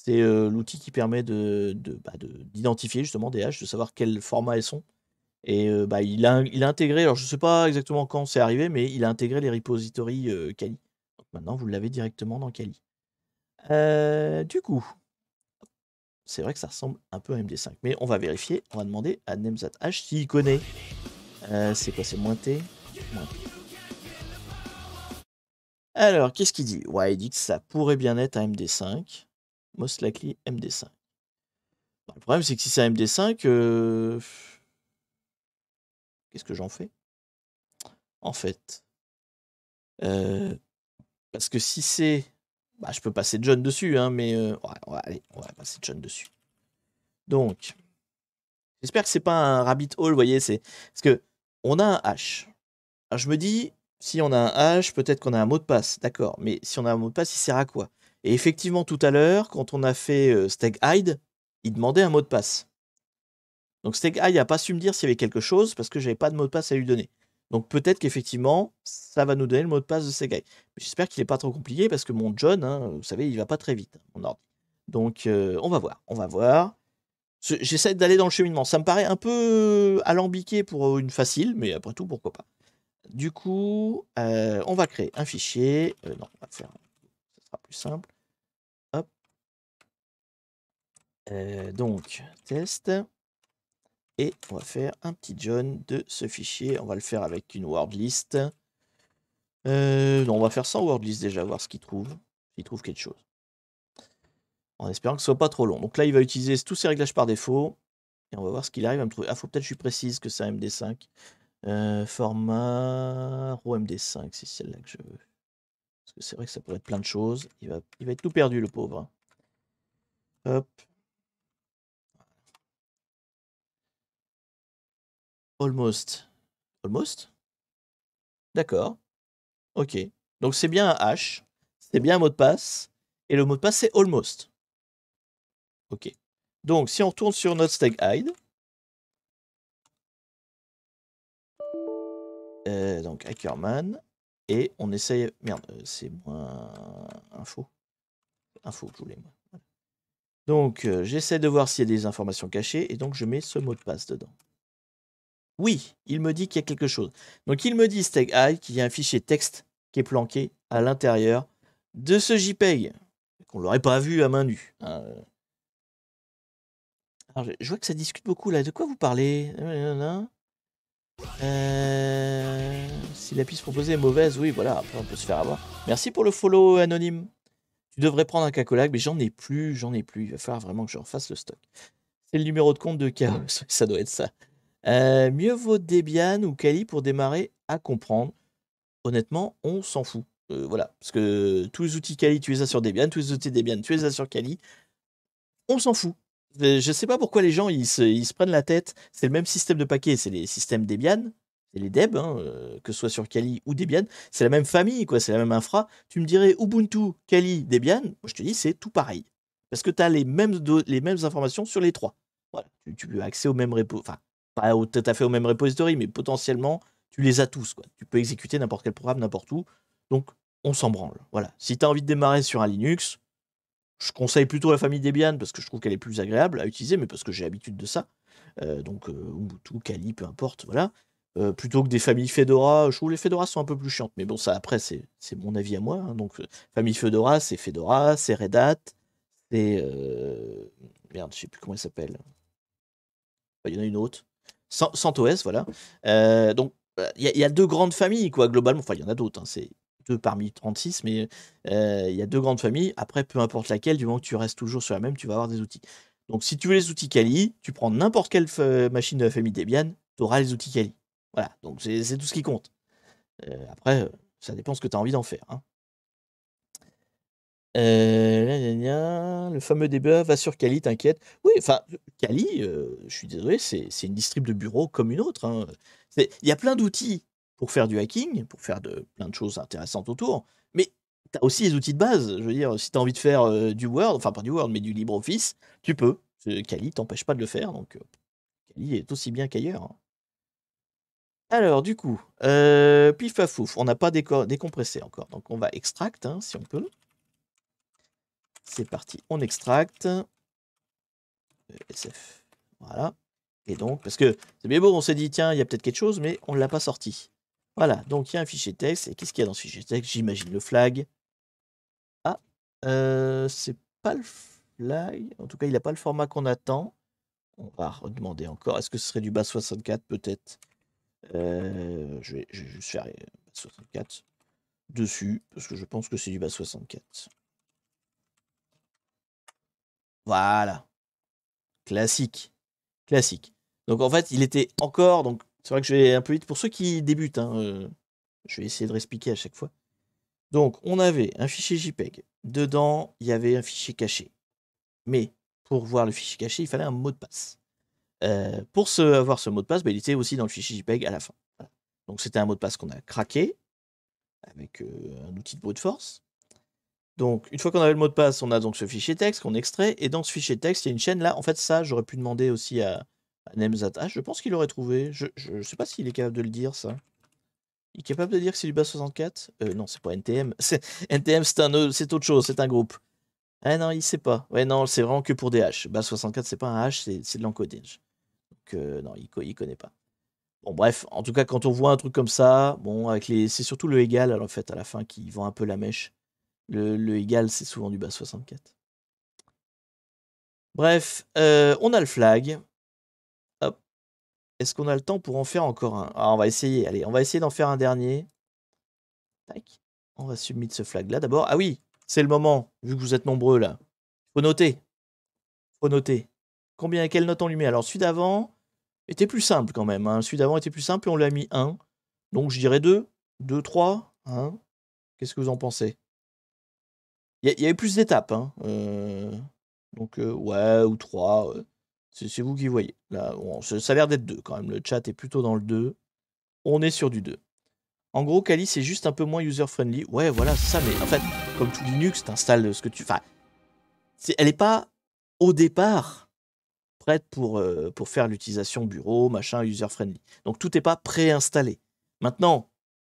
C'est l'outil qui permet d'identifier justement des haches, de savoir quel format elles sont. Et il a intégré, alors je sais pas exactement quand c'est arrivé, mais il a intégré les repositories Kali. Donc maintenant, vous l'avez directement dans Kali. Du coup, c'est vrai que ça ressemble un peu à MD5, mais on va vérifier. On va demander à Nemzat H s'il connaît. C'est quoi? C'est moins T? Moins T. Alors, qu'est-ce qu'il dit? Ouais, il dit que ça pourrait bien être un MD5. Most likely MD5. Bon, le problème, c'est que si c'est un MD5, qu'est-ce que j'en fais? En fait. Parce que si c'est... Bah, je peux passer John dessus, hein, mais... allez, on va passer John dessus. Donc... J'espère que c'est pas un rabbit hole, vous voyez, c'est... Parce que on a un hash. Alors je me dis, si on a un hash, peut-être qu'on a un mot de passe, d'accord. Mais si on a un mot de passe, il sert à quoi? Et effectivement, tout à l'heure, quand on a fait Steg Hide, il demandait un mot de passe. Donc Steg Hide n'a pas su me dire s'il y avait quelque chose parce que j'avais pas de mot de passe à lui donner. Donc peut-être qu'effectivement, ça va nous donner le mot de passe de Steg Hide. Mais j'espère qu'il n'est pas trop compliqué parce que mon John, hein, vous savez, il va pas très vite, mon ordi. Donc on va voir, on va voir. J'essaie d'aller dans le cheminement. Ça me paraît un peu alambiqué pour une facile, mais après tout, pourquoi pas. Du coup, on va créer un fichier. Non, on va faire. Ça sera plus simple. Hop. Donc, test. Et on va faire un petit John de ce fichier. On va le faire avec une word list. Non, on va faire sans word list déjà, voir ce qu'il trouve. S'il trouve quelque chose. En espérant que ce soit pas trop long. Donc là, il va utiliser tous ses réglages par défaut. Et on va voir ce qu'il arrive à me trouver. Ah, faut peut-être que je lui précise que c'est un MD5. Format RAW MD5, c'est celle-là que je veux. Parce que c'est vrai que ça pourrait être plein de choses. Il va être tout perdu, le pauvre. Hop. Almost. Almost? D'accord. Ok. Donc c'est bien un hash. C'est bien un mot de passe. Et le mot de passe, c'est almost. Ok. Donc si on retourne sur notre Steg Hide. Donc Ackerman. Et on essaye. Merde, c'est moins info. Info que je voulais, moi. Voilà. Donc j'essaie de voir s'il y a des informations cachées. Et donc je mets ce mot de passe dedans. Oui, il me dit qu'il y a quelque chose. Donc il me dit, Steg Hide, qu'il y a un fichier texte qui est planqué à l'intérieur de ce JPEG. Qu'on l'aurait pas vu à main nue. Hein. Alors, je vois que ça discute beaucoup là. De quoi vous parlez? Si la piste proposée est mauvaise, oui, voilà, après on peut se faire avoir. Merci pour le follow anonyme. Tu devrais prendre un cacolac, mais j'en ai plus, j'en ai plus. Il va falloir vraiment que je refasse le stock. C'est le numéro de compte de Chaos, ça doit être ça. Mieux vaut Debian ou Kali pour démarrer à comprendre. Honnêtement, on s'en fout. Voilà, parce que tous les outils Kali, tu les as sur Debian, tous les outils Debian, tu les as sur Kali. On s'en fout. Je sais pas pourquoi les gens ils se prennent la tête. C'est le même système de paquet, c'est les systèmes Debian, c'est les Deb, hein, que ce soit sur Kali ou Debian. C'est la même famille, quoi, c'est la même infra. Tu me dirais Ubuntu, Kali, Debian, moi je te dis c'est tout pareil. Parce que tu as les mêmes informations sur les trois. Voilà. Tu as accès au même repo, enfin, pas tout à fait au même repository, mais potentiellement, tu les as tous. Quoi. Tu peux exécuter n'importe quel programme, n'importe où. Donc, on s'en branle. Voilà. Si tu as envie de démarrer sur un Linux, je conseille plutôt la famille Debian parce que je trouve qu'elle est plus agréable à utiliser, mais parce que j'ai l'habitude de ça. Donc Ubuntu, Kali, peu importe, voilà. Plutôt que des familles Fedora, je trouve les Fedora sont un peu plus chiantes. Mais bon, ça après, c'est mon avis à moi. Hein. Donc famille Fedora, c'est Red Hat, c'est... merde, je sais plus comment elle s'appelle. Il y en a une autre. CentOS, voilà. Donc, il y a deux grandes familles, quoi, globalement. Enfin, il y en a d'autres. Hein, c'est deux parmi 36, mais il y a deux grandes familles. Après, peu importe laquelle, du moment que tu restes toujours sur la même, tu vas avoir des outils. Donc, si tu veux les outils Kali, tu prends n'importe quelle machine de la famille Debian, tu auras les outils Kali. Voilà, donc c'est tout ce qui compte. Après, ça dépend ce que tu as envie d'en faire. Hein. Le fameux débat va sur Kali, t'inquiète. Oui, enfin, Kali, je suis désolé, c'est une distrib de bureau comme une autre. Hein. Il y a plein d'outils pour faire du hacking, pour faire plein de choses intéressantes autour, mais tu as aussi les outils de base. Je veux dire, si tu as envie de faire du Word, enfin pas du Word, mais du LibreOffice, tu peux. Kali t'empêche pas de le faire, donc Kali est aussi bien qu'ailleurs. Hein. Alors, du coup, pif paf fouf, on n'a pas décompressé encore, donc on va extract, hein, si on peut. C'est parti, on extracte. SF. Voilà. Et donc, parce que c'est bien beau, on s'est dit, tiens, il y a peut-être quelque chose, mais on ne l'a pas sorti. Voilà, donc il y a un fichier texte. Et qu'est-ce qu'il y a dans ce fichier texte? J'imagine le flag. Ah, c'est pas le flag. En tout cas, il n'a pas le format qu'on attend. On va redemander encore. Est-ce que ce serait du base 64 peut-être? Je vais juste faire base 64 dessus, parce que je pense que c'est du base 64. Voilà. Classique. Classique. Donc en fait, il était encore. Donc c'est vrai que je vais un peu vite. Pour ceux qui débutent, hein, je vais essayer de réexpliquer à chaque fois. Donc on avait un fichier JPEG. Dedans, il y avait un fichier caché. Mais pour voir le fichier caché, il fallait un mot de passe. Pour avoir ce mot de passe, bah, il était aussi dans le fichier JPEG à la fin. Donc c'était un mot de passe qu'on a craqué avec un outil de brute force. Donc une fois qu'on avait le mot de passe, on a donc ce fichier texte qu'on extrait. Et dans ce fichier texte, il y a une chaîne là. En fait, ça, j'aurais pu demander aussi à Nemzat. Ah, je pense qu'il aurait trouvé. Je sais pas s'il est capable de le dire, ça. Il est capable de dire que c'est du base 64 Non, c'est pas NTM. NTM, c'est autre chose, c'est un groupe. Ah non, il sait pas. Ouais, non, c'est vraiment que pour des hash. Base 64, c'est pas un hash, c'est de l'encodage. Donc non, il connaît pas. Bon, bref, en tout cas, quand on voit un truc comme ça, bon, c'est surtout le égal, en fait, à la fin, qui vend un peu la mèche. Le égal, c'est souvent du base 64. Bref, on a le flag. Hop. Est-ce qu'on a le temps pour en faire encore un? Ah, on va essayer. Allez, on va essayer d'en faire un dernier. Tac. On va submit ce flag-là d'abord. Ah oui, c'est le moment, vu que vous êtes nombreux là. Faut noter. Faut noter. Quelle note on lui met? Alors, celui d'avant était plus simple quand même. Hein. Celui d'avant était plus simple et on lui a mis 1. Donc, je dirais 2. 2, 3. Hein. Qu'est-ce que vous en pensez? Il y a eu plus d'étapes. Hein. Donc, ouais, ou 3. C'est vous qui voyez. Là, bon, ça a l'air d'être 2 quand même. Le chat est plutôt dans le 2. On est sur du 2. En gros, Kali, c'est juste un peu moins user-friendly. Ouais, voilà, c'est ça. Mais en fait, comme tout Linux, t'installes ce que tu... Enfin, elle n'est pas, au départ, prête pour faire l'utilisation bureau, machin, user-friendly. Donc, tout n'est pas préinstallé. Maintenant,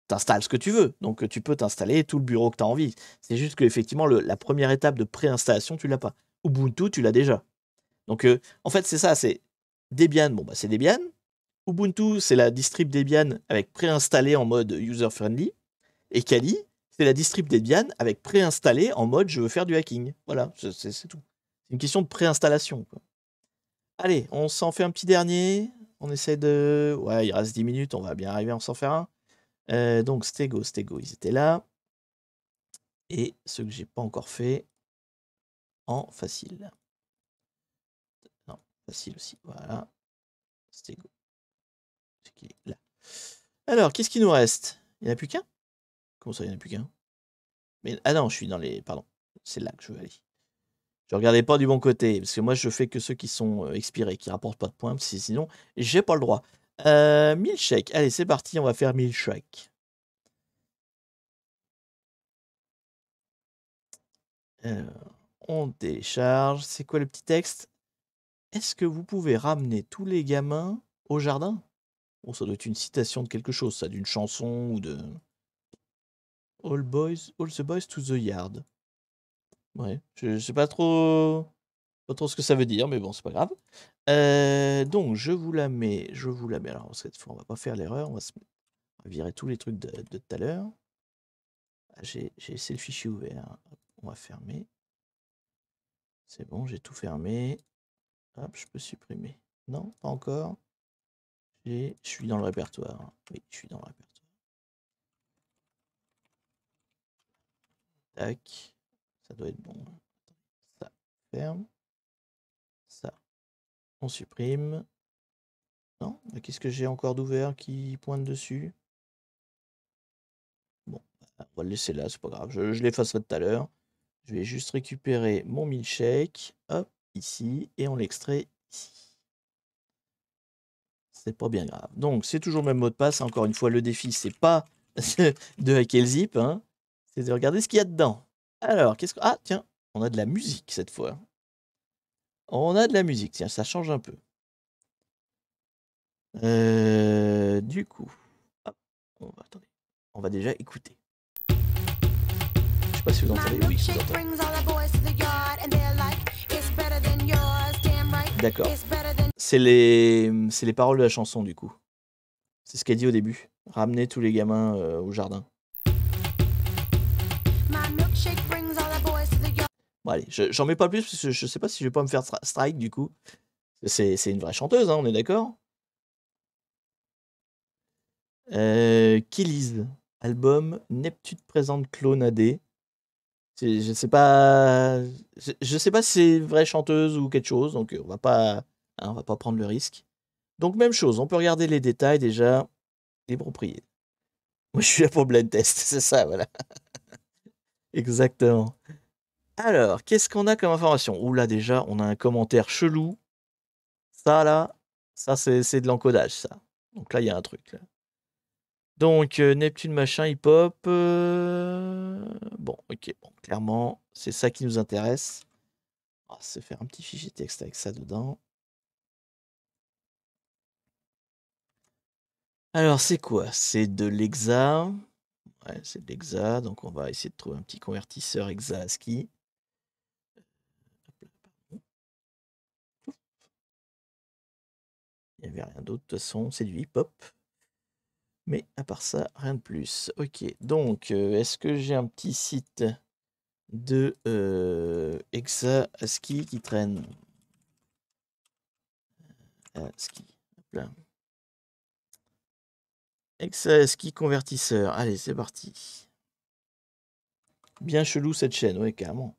t'installes ce que tu veux. Donc, tu peux t'installer tout le bureau que tu as envie. C'est juste qu'effectivement, la première étape de préinstallation, tu l'as pas. Ubuntu, tu l'as déjà. Donc, en fait, c'est ça. C'est Debian. Bon, bah, c'est Debian. Ubuntu, c'est la distrib Debian avec préinstallé en mode user-friendly. Et Kali, c'est la distrib Debian avec préinstallé en mode je veux faire du hacking. Voilà, c'est tout. C'est une question de préinstallation. Quoi. Allez, on s'en fait un petit dernier. On essaie de... Ouais, il reste 10 minutes, on va bien arriver à s'en faire un. Donc, Stego, ils étaient là. Et ceux que j'ai pas encore fait en facile. Non, facile aussi. Voilà. Stego. C'est qui est là. Alors, qu'est-ce qui nous reste? Il n'y en a plus qu'un? Comment ça, il n'y en a plus qu'un? Mais, ah non, je suis dans les... Pardon. C'est là que je veux aller. Je regardais pas du bon côté, parce que moi, je fais que ceux qui sont expirés, qui rapportent pas de points, parce que sinon, j'ai pas le droit. Milkshake. Allez, c'est parti, on va faire Milkshake. On télécharge. C'est quoi le petit texte? Est-ce que vous pouvez ramener tous les gamins au jardin? Bon, ça doit être une citation de quelque chose, ça, d'une chanson ou de... All the boys to the yard. Ouais, je sais pas trop ce que ça veut dire, mais bon, c'est pas grave. Donc, je vous la mets. Alors, cette fois, on va pas faire l'erreur. On va virer tous les trucs de tout à l'heure. Ah, j'ai laissé le fichier ouvert. On va fermer. C'est bon, j'ai tout fermé. Hop, je peux supprimer. Non, pas encore. Je suis dans le répertoire. Oui, je suis dans le répertoire. Tac. Ça doit être bon. Ça, ferme. Ça, on supprime. Non, qu'est-ce que j'ai encore d'ouvert qui pointe dessus? Bon, on va le laisser là, c'est pas grave. Je l'effacerai tout à l'heure. Je vais juste récupérer mon milkshake. Hop, ici. Et on l'extrait ici. C'est pas bien grave. Donc, c'est toujours le même mot de passe. Encore une fois, le défi, c'est pas de hacker le zip. Hein. C'est de regarder ce qu'il y a dedans. Alors, qu'est-ce que... Ah, tiens, on a de la musique cette fois. On a de la musique. Tiens, ça change un peu. Du coup... Hop, attendez. On va déjà écouter. Je sais pas si vous entendez. Oui, vous entendez. D'accord. C'est les paroles de la chanson, du coup. C'est ce qu'elle dit au début. Ramener tous les gamins au jardin. Bon, allez, j'en mets pas plus, parce que je sais pas si je vais pas me faire strike, du coup. C'est une vraie chanteuse, hein, on est d'accord? Kellys, album Neptune présente Clone AD. Je sais pas... Je sais pas si c'est une vraie chanteuse ou quelque chose, donc on va pas prendre le risque. Donc même chose, on peut regarder les détails déjà. Les propriétés. Moi je suis là pour le blind test, c'est ça, voilà. Exactement. Alors, qu'est-ce qu'on a comme information? Ouh là déjà, on a un commentaire chelou. Ça là, ça c'est de l'encodage ça. Donc là il y a un truc là. Donc, Neptune machin, hip-hop. Bon, ok, bon, clairement, c'est ça qui nous intéresse. On va se faire un petit fichier texte avec ça dedans. Alors, c'est quoi? C'est de l'hexa. Ouais, c'est de l'hexa, donc on va essayer de trouver un petit convertisseur hexa ASCII. Il n'y avait rien d'autre, de toute façon, c'est du hip-hop. Mais à part ça, rien de plus. Ok, donc, est-ce que j'ai un petit site de hexa ASCII qui traîne? ASCII, hop là. Hexa ASCII convertisseur. Allez, c'est parti. Bien chelou cette chaîne, ouais, carrément.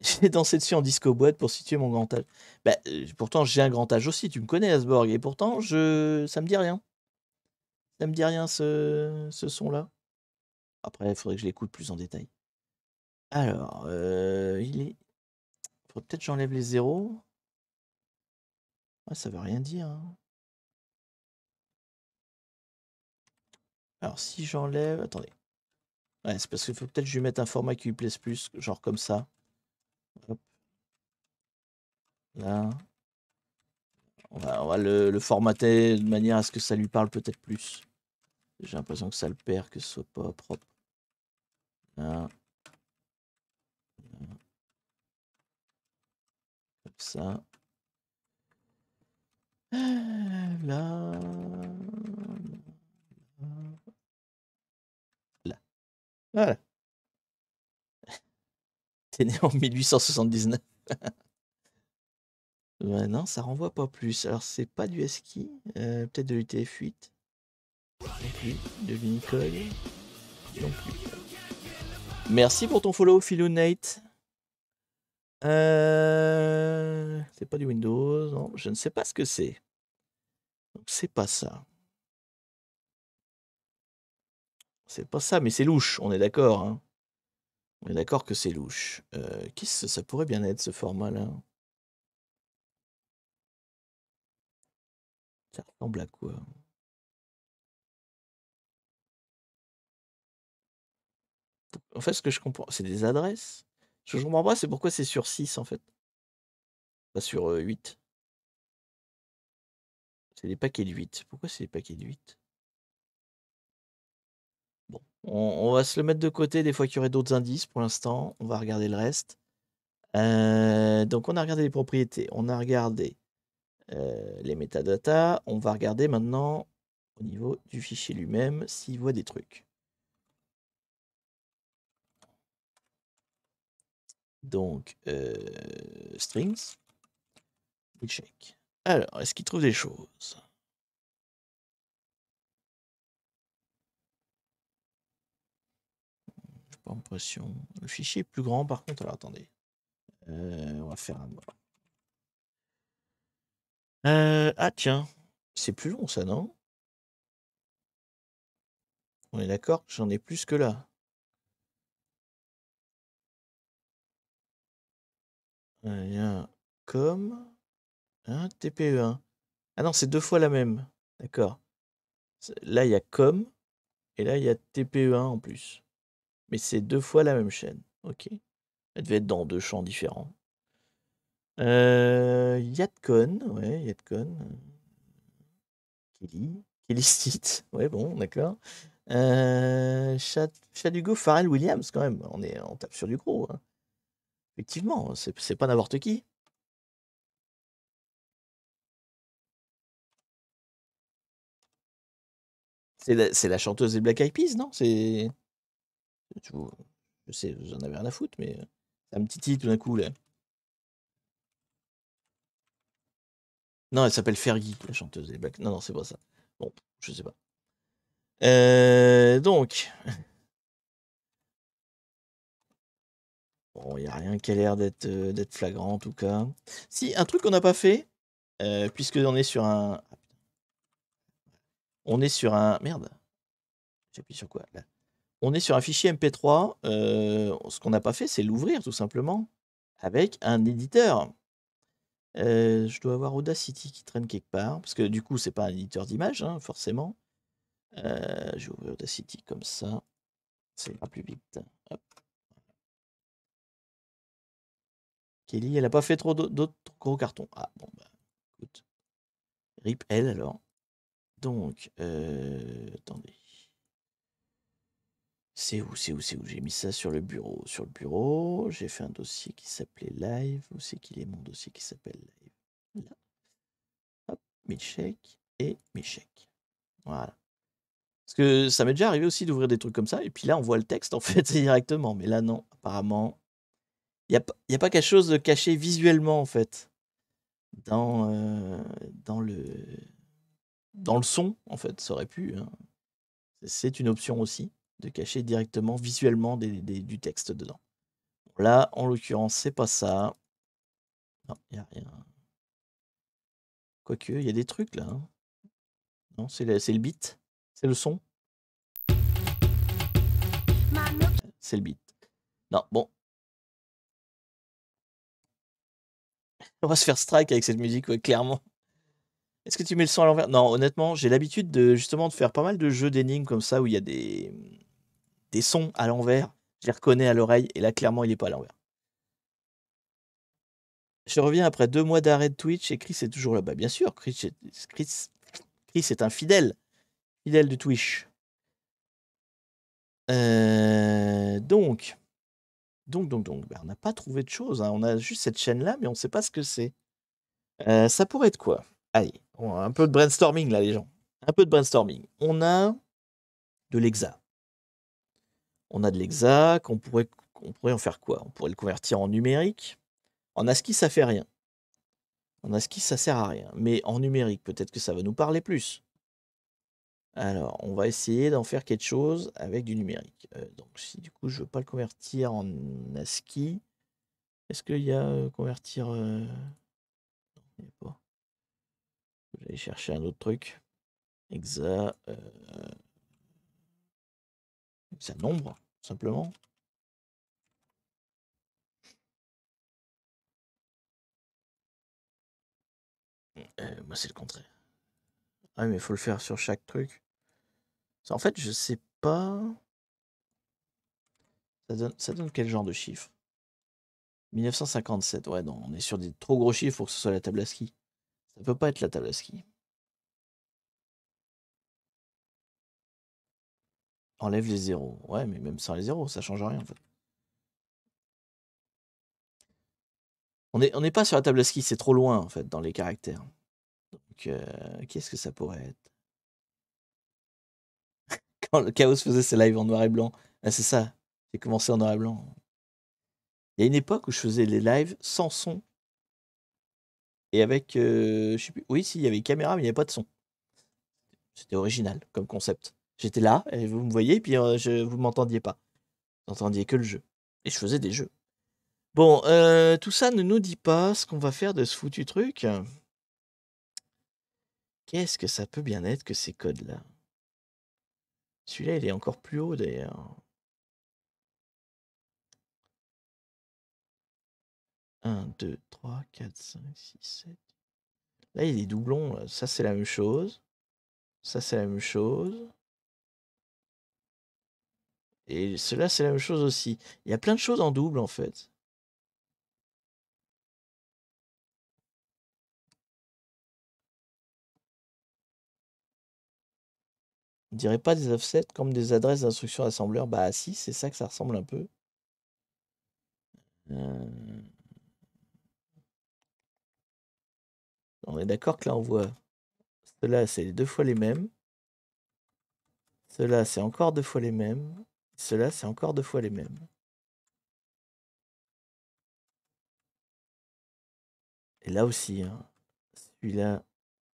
J'ai dansé dessus en disco boîte pour situer mon grand âge. Bah, pourtant, j'ai un grand âge aussi, tu me connais, Asborg, et pourtant, ça me dit rien. Ça me dit rien, ce son-là. Après, il faudrait que je l'écoute plus en détail. Alors, il est... Faudrait peut-être que j'enlève les zéros. Ouais, ça veut rien dire, hein. Alors, si j'enlève... Attendez. Ouais, c'est parce qu'il faut peut-être que je lui mette un format qui lui plaise plus, genre comme ça. Hop. Là. On va le formater de manière à ce que ça lui parle peut-être plus. J'ai l'impression que ça le perd, que ce soit pas propre. Là. Comme ça. Là. Là. Voilà. T'es né en 1879. Ouais, non, ça renvoie pas plus. Alors, c'est pas du ASCII. Peut-être de l'UTF-8. Non plus. De l'Unicode. Non plus. Merci pour ton follow, Philo Nate. C'est pas du Windows. Non, je ne sais pas ce que c'est. Donc, c'est pas ça. C'est pas ça, mais c'est louche. On est d'accord, hein. On est d'accord que c'est louche. Qu'est-ce que ça pourrait bien être, ce format-là? Ça ressemble à quoi? En fait, ce que je comprends, c'est des adresses. Ce que je comprends pas, c'est pourquoi c'est sur 6, en fait. Pas sur 8. C'est des paquets de 8. Pourquoi c'est des paquets de 8? Bon, on va se le mettre de côté des fois qu'il y aurait d'autres indices. Pour l'instant, on va regarder le reste. Donc, on a regardé les propriétés. On a regardé les métadatas. On va regarder maintenant, au niveau du fichier lui-même, s'il voit des trucs. Donc, strings. Il check. Alors, est-ce qu'il trouve des choses? J'ai pas l'impression. Le fichier est plus grand par contre. Alors, attendez. On va faire un. Ah, tiens. C'est plus long, ça, non? On est d'accord que j'en ai plus que là. Il y a un com, un TPE1. Ah non, c'est deux fois la même. D'accord. Là, il y a com, et là, il y a TPE1 en plus. Mais c'est deux fois la même chaîne. Ok. Elle devait être dans deux champs différents. Yadcon, ouais, Yadcon. Kelly Stit, ouais, bon, d'accord. Chadugo, Pharrell Williams, quand même. On tape sur du gros, hein. Effectivement, c'est pas n'importe qui. C'est la chanteuse des Black Eyed Peas, non? Je sais, vous en avez rien à foutre, mais c'est un petit titre tout d'un coup, là. Non, elle s'appelle Fergie, la chanteuse des Black. Non, non, c'est pas ça. Bon, je sais pas. Donc. Bon, il n'y a rien qui a l'air d'être flagrant, en tout cas. Si, un truc qu'on n'a pas fait, puisqu'on est sur un. On est sur un. Merde. J'appuie sur quoi, là? On est sur un fichier MP3. Ce qu'on n'a pas fait, c'est l'ouvrir, tout simplement, avec un éditeur. Je dois avoir Audacity qui traîne quelque part, parce que du coup, c'est pas un éditeur d'image, hein, forcément. Je vais ouvrir Audacity comme ça. Ça ira plus vite. Hop. Kelly, elle a pas fait trop d'autres gros cartons. Ah bon, bah écoute. RIP elle alors. Donc, attendez. C'est où? J'ai mis ça sur le bureau. Sur le bureau, j'ai fait un dossier qui s'appelait Live. Où c'est qu'il est mon dossier qui s'appelle Live? Là. Hop, milkshake et milkshake. Voilà. Parce que ça m'est déjà arrivé aussi d'ouvrir des trucs comme ça, et puis là, on voit le texte en fait directement. Mais là, non, apparemment, il n'y a pas quelque chose de caché visuellement en fait dans, dans le, dans le son en fait. Ça aurait pu, hein. C'est une option aussi de cacher directement visuellement du texte dedans. Là, en l'occurrence, c'est pas ça. Non, il n'y a rien. Quoique, il y a des trucs là, hein. Non, c'est le beat. C'est le son. C'est le beat. Non, bon. On va se faire strike avec cette musique, ouais, clairement. Est-ce que tu mets le son à l'envers? Non, honnêtement, j'ai l'habitude de justement de faire pas mal de jeux d'énigmes comme ça où il y a des sons à l'envers. Je les reconnais à l'oreille et là, clairement, il n'est pas à l'envers. Je reviens après 2 mois d'arrêt de Twitch et Chris est toujours là. Bah, bien sûr, Chris est un fidèle de Twitch. Donc, bah, on n'a pas trouvé de choses, hein. On a juste cette chaîne-là, mais on ne sait pas ce que c'est. Ça pourrait être quoi? Allez, un peu de brainstorming là, les gens. Un peu de brainstorming. On a de l'hexa. On a de l'hexa qu'on pourrait en faire quoi? On pourrait le convertir en numérique. En ASCII, ça fait rien. En ASCII, ça sert à rien. Mais en numérique, peut-être que ça va nous parler plus. Alors, on va essayer d'en faire quelque chose avec du numérique. Donc, si du coup, je veux pas le convertir en ASCII, est-ce qu'il y a convertir... Non, il n'y a pas. Je vais aller chercher un autre truc. Hexa... hexa nombre, simplement. Moi, c'est le contraire. Ah, mais il faut le faire sur chaque truc. En fait, je sais pas... Ça donne quel genre de chiffre? 1957, ouais, non, on est sur des trop gros chiffres pour que ce soit la table à ski. Ça peut pas être la table à ski. Enlève les zéros. Ouais, mais même sans les zéros, ça change rien en fait. On n'est pas sur la table à ski, c'est trop loin en fait dans les caractères. Donc, qu'est-ce que ça pourrait être? Quand le Chaos faisait ses lives en noir et blanc. Ah, c'est ça, j'ai commencé en noir et blanc. Il y a une époque où je faisais les lives sans son. Et avec, je sais plus, oui, si, il y avait une caméra, mais il n'y avait pas de son. C'était original comme concept. J'étais là, et vous me voyez, et puis vous m'entendiez pas. Vous n'entendiez que le jeu. Et je faisais des jeux. Bon, tout ça ne nous dit pas ce qu'on va faire de ce foutu truc. Qu'est-ce que ça peut bien être que ces codes-là? Celui-là, il est encore plus haut d'ailleurs. 1, 2, 3, 4, 5, 6, 7. Là, il y a des doublons. Là. Ça, c'est la même chose. Ça, c'est la même chose. Et cela, c'est la même chose aussi. Il y a plein de choses en double, en fait. On dirait pas des offsets comme des adresses d'instruction assembleur. Bah si, c'est ça que ça ressemble un peu. On est d'accord que là, on voit... Ceux-là, c'est 2 fois les mêmes. Ceux-là, c'est encore 2 fois les mêmes. Ceux-là, c'est encore 2 fois les mêmes. Et là aussi, hein. Celui-là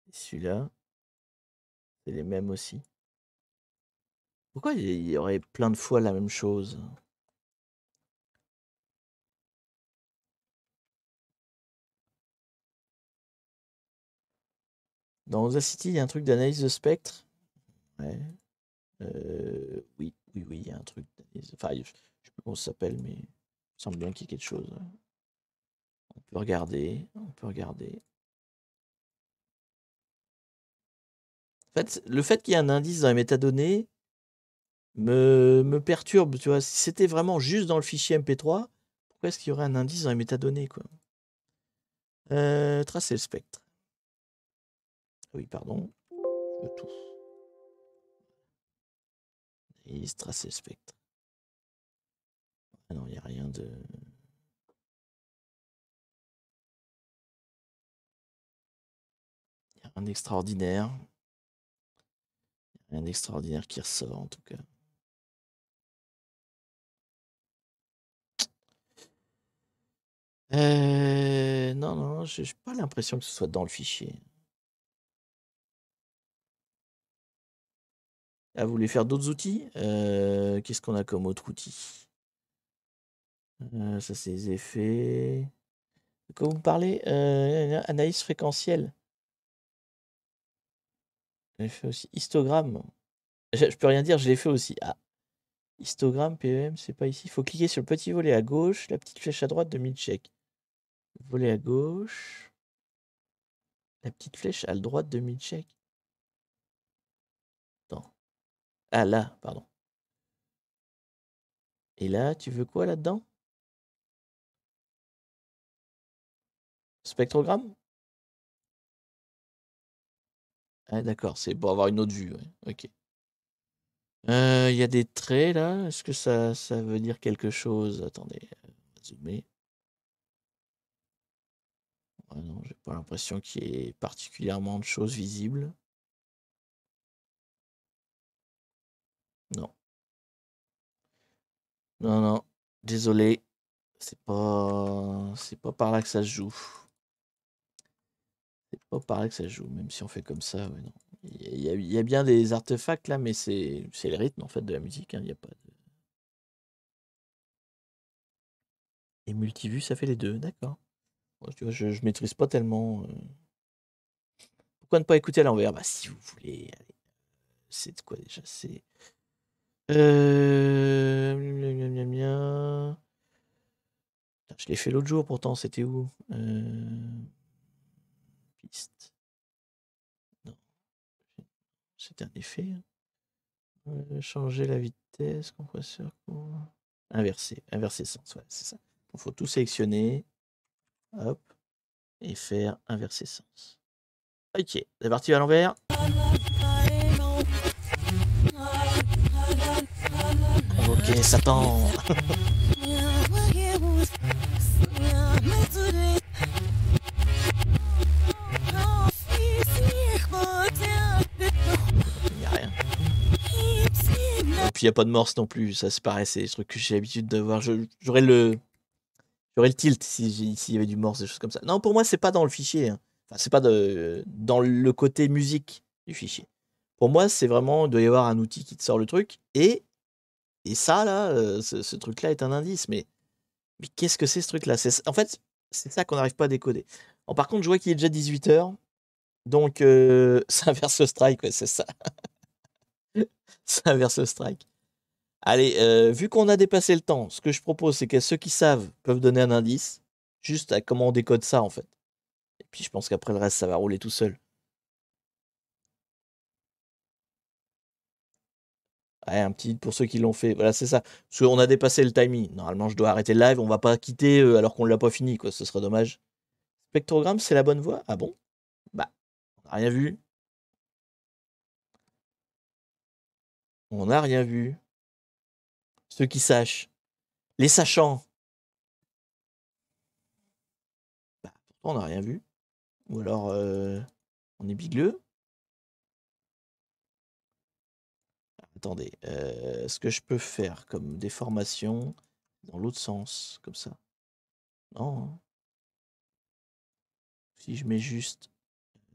et celui-là, c'est les mêmes aussi. Pourquoi il y aurait plein de fois la même chose? Dans Audacity, il y a un truc d'analyse de spectre. Ouais. Oui, il y a un truc d'analyse. Enfin, je sais plus comment ça s'appelle, mais il me semble bien qu'il y a quelque chose. On peut regarder, on peut regarder. fait, le fait qu'il y ait un indice dans les métadonnées me perturbe, tu vois. Si c'était vraiment juste dans le fichier MP3, pourquoi est-ce qu'il y aurait un indice dans les métadonnées, quoi? Tracer le spectre. Oui, pardon. Je veux tout. Et tracer le spectre. Ah non, il n'y a rien de... Il n'y a rien d'extraordinaire. Rien d'extraordinaire qui ressort, en tout cas. Non, non, j'ai pas l'impression que ce soit dans le fichier. Ah, vous voulez faire d'autres outils? Qu'est-ce qu'on a comme autre outil? Ça, c'est les effets. De quoi vous me parlez? Analyse fréquentielle. J'ai fait aussi. Histogramme. Je peux rien dire, je l'ai fait aussi. Ah. Histogramme, PEM, c'est pas ici. Il faut cliquer sur le petit volet à gauche, la petite flèche à droite de Milcheck. Volet à gauche. La petite flèche à droite de Milcheck. Attends. Ah là, pardon. Et là, tu veux quoi là-dedans? Spectrogramme? Ah d'accord, c'est pour avoir une autre vue, ouais. Ok. Il y a des traits là. Est-ce que ça veut dire quelque chose? Attendez, on va zoomer. Ah non, j'ai pas l'impression qu'il y ait particulièrement de choses visibles. Non. Non, non. Désolé. C'est pas par là que ça se joue. C'est pas par là que ça se joue, même si on fait comme ça, ouais, non. Il y a bien des artefacts là, mais c'est le rythme en fait de la musique, hein, il y a pas de... Et multivue, ça fait les deux, d'accord. Moi, tu vois, je maîtrise pas tellement. Pourquoi ne pas écouter à l'envers? Bah si vous voulez. Allez. C'est de quoi déjà? C'est. Miam, miam, miam. Putain, je l'ai fait l'autre jour pourtant, c'était où? Piste. Non. C'était un effet. Changer la vitesse, compresseur. Inverser. Inverser sens, ouais, c'est ça. Il faut tout sélectionner. Hop. Et faire inverser sens. Ok, c'est parti à l'envers. Ok, Satan. Il n'y a rien. Et puis il n'y a pas de morse non plus, ça c'est pareil, c'est des trucs que j'ai l'habitude de voir. J'aurais le tilt s'il y avait du morse, des choses comme ça. Non, pour moi, c'est pas dans le fichier, hein. Enfin, c'est pas dans le côté musique du fichier. Pour moi, c'est vraiment, il doit y avoir un outil qui te sort le truc, et ça, là, ce truc-là est un indice. Mais qu'est-ce que c'est ce truc-là? En fait, c'est ça qu'on n'arrive pas à décoder. Bon, par contre, je vois qu'il est déjà 18h, donc ça inverse le strike, ouais, c'est ça. Ça inverse le strike. Allez, vu qu'on a dépassé le temps, ce que je propose, c'est que ceux qui savent peuvent donner un indice, juste à comment on décode ça, en fait. Et puis je pense qu'après le reste, ça va rouler tout seul. Ouais, un petit pour ceux qui l'ont fait. Voilà, c'est ça. Parce qu'on a dépassé le timing. Normalement, je dois arrêter le live. On va pas quitter alors qu'on l'a pas fini, quoi. Ce serait dommage. Spectrogramme, c'est la bonne voie? Ah bon? Bah, on n'a rien vu. On n'a rien vu. Ceux qui sachent. Les sachants. Bah, pourtant, on n'a rien vu. Ou alors, on est bigleux. Attendez, ce que je peux faire comme déformation dans l'autre sens, comme ça. Non, hein. Si je mets juste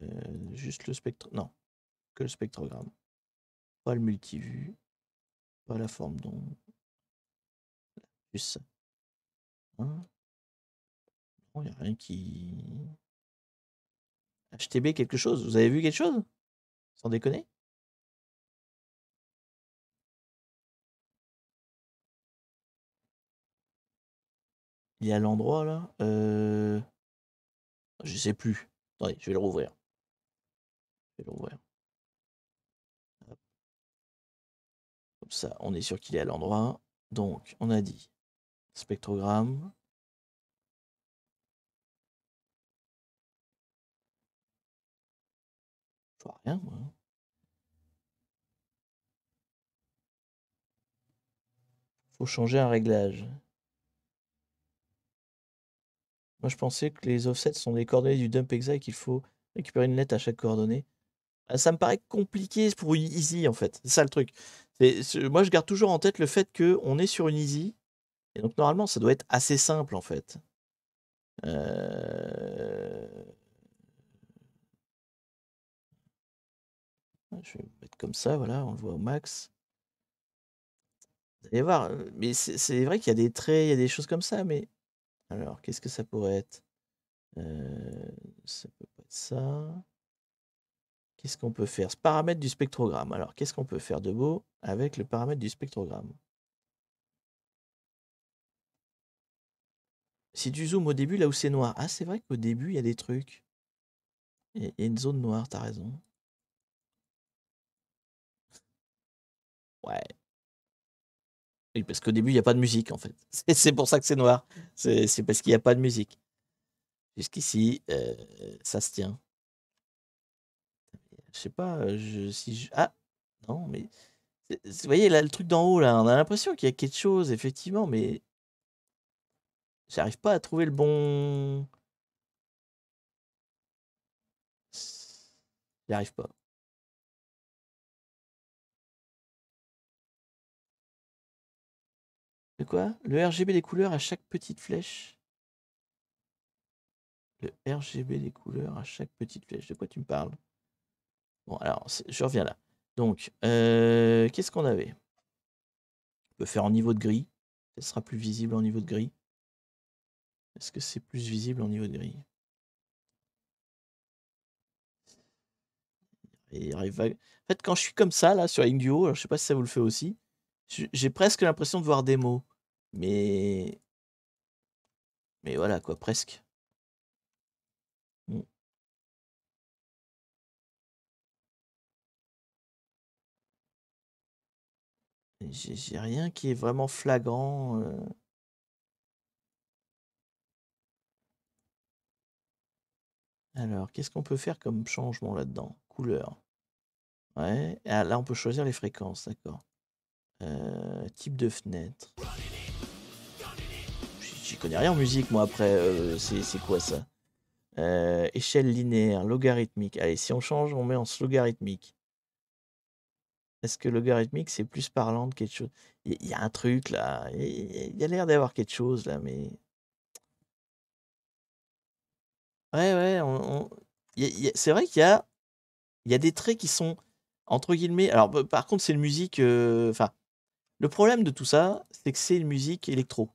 le spectre... Non, que le spectrogramme. Pas le multivue. Pas la forme d'onde. Juste ça. Hein? Non, il n'y a rien qui... HTB quelque chose? Vous avez vu quelque chose? Sans déconner? Il y a l'endroit là. Je sais plus. Attendez, je vais le rouvrir. Je vais le rouvrir. Comme ça, on est sûr qu'il est à l'endroit. Donc, on a dit spectrogramme. Je vois rien, moi. Faut changer un réglage. Moi, je pensais que les offsets sont des coordonnées du dump exa et qu'il faut récupérer une lettre à chaque coordonnée. Ça me paraît compliqué pour une easy, en fait. C'est ça le truc. Moi, je garde toujours en tête le fait qu'on est sur une easy. Et donc, normalement, ça doit être assez simple, en fait. Je vais mettre comme ça, voilà, on le voit au max. Vous allez voir, mais c'est vrai qu'il y a des traits, il y a des choses comme ça, mais... Alors, qu'est-ce que ça pourrait être? Ça peut pas être ça. Qu'est-ce qu'on peut faire? Ce paramètre du spectrogramme. Alors, qu'est-ce qu'on peut faire de beau avec le paramètre du spectrogramme? Si tu zoomes au début, là où c'est noir. Ah, c'est vrai qu'au début, il y a des trucs. Il y a une zone noire, t'as raison. Ouais. Oui, parce qu'au début, il n'y a pas de musique, en fait. C'est pour ça que c'est noir. C'est parce qu'il n'y a pas de musique. Jusqu'ici, ça se tient. Je sais pas, si je... Ah! Non, mais... Vous voyez, là, le truc d'en haut, là, on a l'impression qu'il y a quelque chose, effectivement, mais... J'arrive pas à trouver le bon... J'y arrive pas. De quoi? Le RGB des couleurs à chaque petite flèche. Le RGB des couleurs à chaque petite flèche. De quoi tu me parles? Bon, alors, je reviens là. Donc, qu'est-ce qu'on avait? On peut faire en niveau de gris. Ce sera plus visible en niveau de gris. Est-ce que c'est plus visible en niveau de gris? Et en fait, quand je suis comme ça, là, sur Ingduo, alors, je sais pas si ça vous le fait aussi, j'ai presque l'impression de voir des mots. Mais voilà, quoi, presque. Mm. J'ai rien qui est vraiment flagrant. Alors, qu'est-ce qu'on peut faire comme changement là-dedans? Couleur. Ouais. Ah, là, on peut choisir les fréquences, d'accord. Type de fenêtre. J'y connais rien en musique, moi, après. C'est quoi ça? Échelle linéaire, logarithmique. Allez, si on change, on met en logarithmique. Est-ce que logarithmique, c'est plus parlant de quelque chose? Il y a un truc, là. Il y a l'air d'avoir quelque chose, là, mais... Ouais, ouais, c'est vrai qu'il y a des traits qui sont, entre guillemets... Alors, par contre, c'est une musique... Enfin, le problème de tout ça, c'est que c'est une musique électro.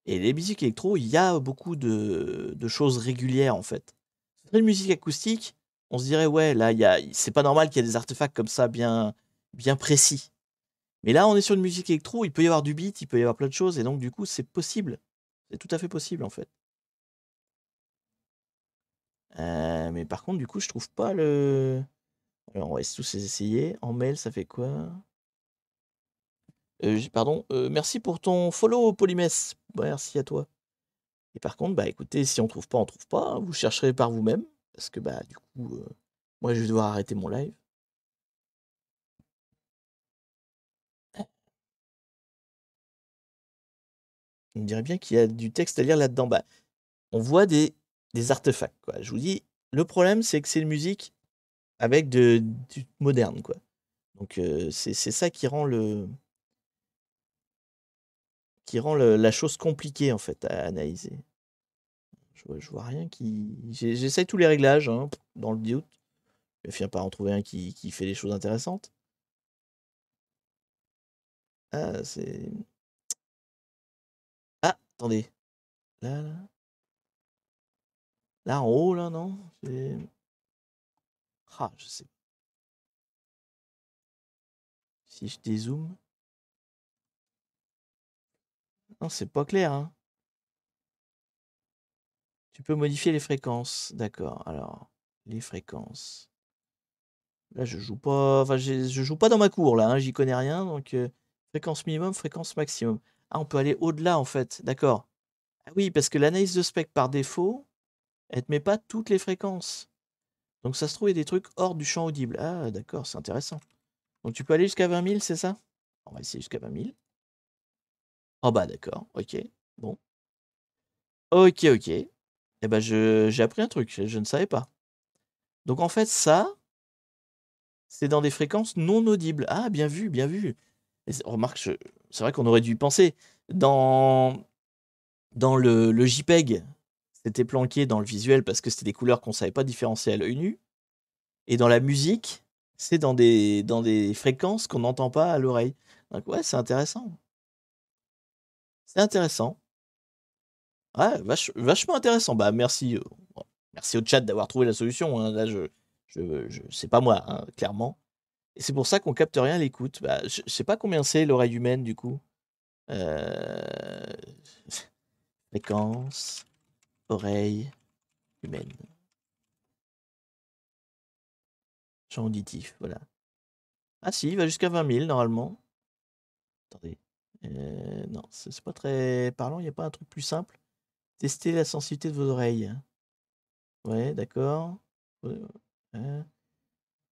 Et les musiques électro, il y a beaucoup de choses régulières, en fait. Si c'était une musique acoustique, on se dirait, ouais, là, c'est pas normal qu'il y ait des artefacts comme ça bien précis. Mais là, on est sur une musique électro, il peut y avoir du beat, il peut y avoir plein de choses, et donc, du coup, c'est possible. C'est tout à fait possible, en fait. Mais par contre, du coup, je trouve pas le... Alors, on va tous essayer. En mail, ça fait quoi? Pardon, merci pour ton follow, Polymès. Merci à toi. Et par contre, bah écoutez, si on trouve pas, on trouve pas. Vous chercherez par vous-même. Parce que bah du coup, moi je vais devoir arrêter mon live. On me dirait bien qu'il y a du texte à lire là-dedans. Bah, on voit des artefacts, quoi. Je vous dis, le problème, c'est que c'est une musique avec du moderne, quoi. Donc c'est ça qui rend la chose compliquée, en fait, à analyser. Je vois rien qui... J'essaye tous les réglages, hein, dans le doute. Je finis par en trouver un qui fait des choses intéressantes. Ah, c'est... Ah, attendez. Là, là. Là, en haut, là, non? Ah, je sais. Si je dézoome... Non, c'est pas clair, hein. Tu peux modifier les fréquences. D'accord, alors... Les fréquences. Là, je joue pas, enfin, je joue pas dans ma cour, là, hein, j'y connais rien, donc fréquence minimum, fréquence maximum. Ah, on peut aller au-delà, en fait, d'accord. Ah oui, parce que l'analyse de spectre, par défaut, elle te met pas toutes les fréquences. Donc ça se trouve, il y a des trucs hors du champ audible. Ah, d'accord, c'est intéressant. Donc tu peux aller jusqu'à 20 000, c'est ça? On va essayer jusqu'à 20 000. Oh bah d'accord, ok. Bon. Ok, ok. Eh ben j'ai appris un truc, je ne savais pas. Donc en fait, ça, c'est dans des fréquences non audibles. Ah, bien vu, bien vu. Remarque, c'est vrai qu'on aurait dû y penser. Dans le JPEG, c'était planqué dans le visuel parce que c'était des couleurs qu'on savait pas différencier à l'œil nu. Et dans la musique, c'est dans des fréquences qu'on n'entend pas à l'oreille. Donc ouais, c'est intéressant. C'est intéressant. Ouais, vachement intéressant. Bah merci, merci au chat d'avoir trouvé la solution, hein. Là, c'est pas moi, hein, clairement. Et c'est pour ça qu'on capte rien à l'écoute. Bah, je sais pas combien c'est l'oreille humaine du coup. Euh, Fréquence, oreille humaine. Champ auditif, voilà. Ah si, il va jusqu'à 20 000 normalement. Attendez. Non, c'est pas très parlant, il n'y a pas un truc plus simple. Tester la sensibilité de vos oreilles. Ouais, d'accord. Euh,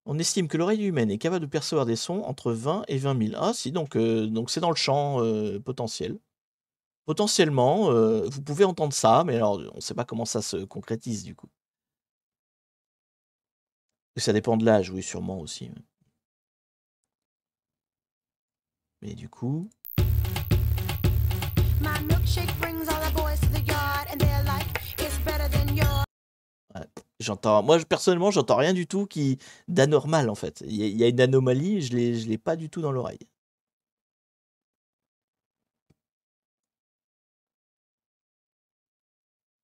On estime que l'oreille humaine est capable de percevoir des sons entre 20 et 20 000. Ah si, donc c'est dans le champ potentiel. Potentiellement, vous pouvez entendre ça, mais alors on ne sait pas comment ça se concrétise du coup. Et ça dépend de l'âge, oui, sûrement aussi. Ouais. Mais du coup... Ouais, moi, personnellement, j'entends rien du tout d'anormal en fait. Il y a une anomalie, je l'ai pas du tout dans l'oreille.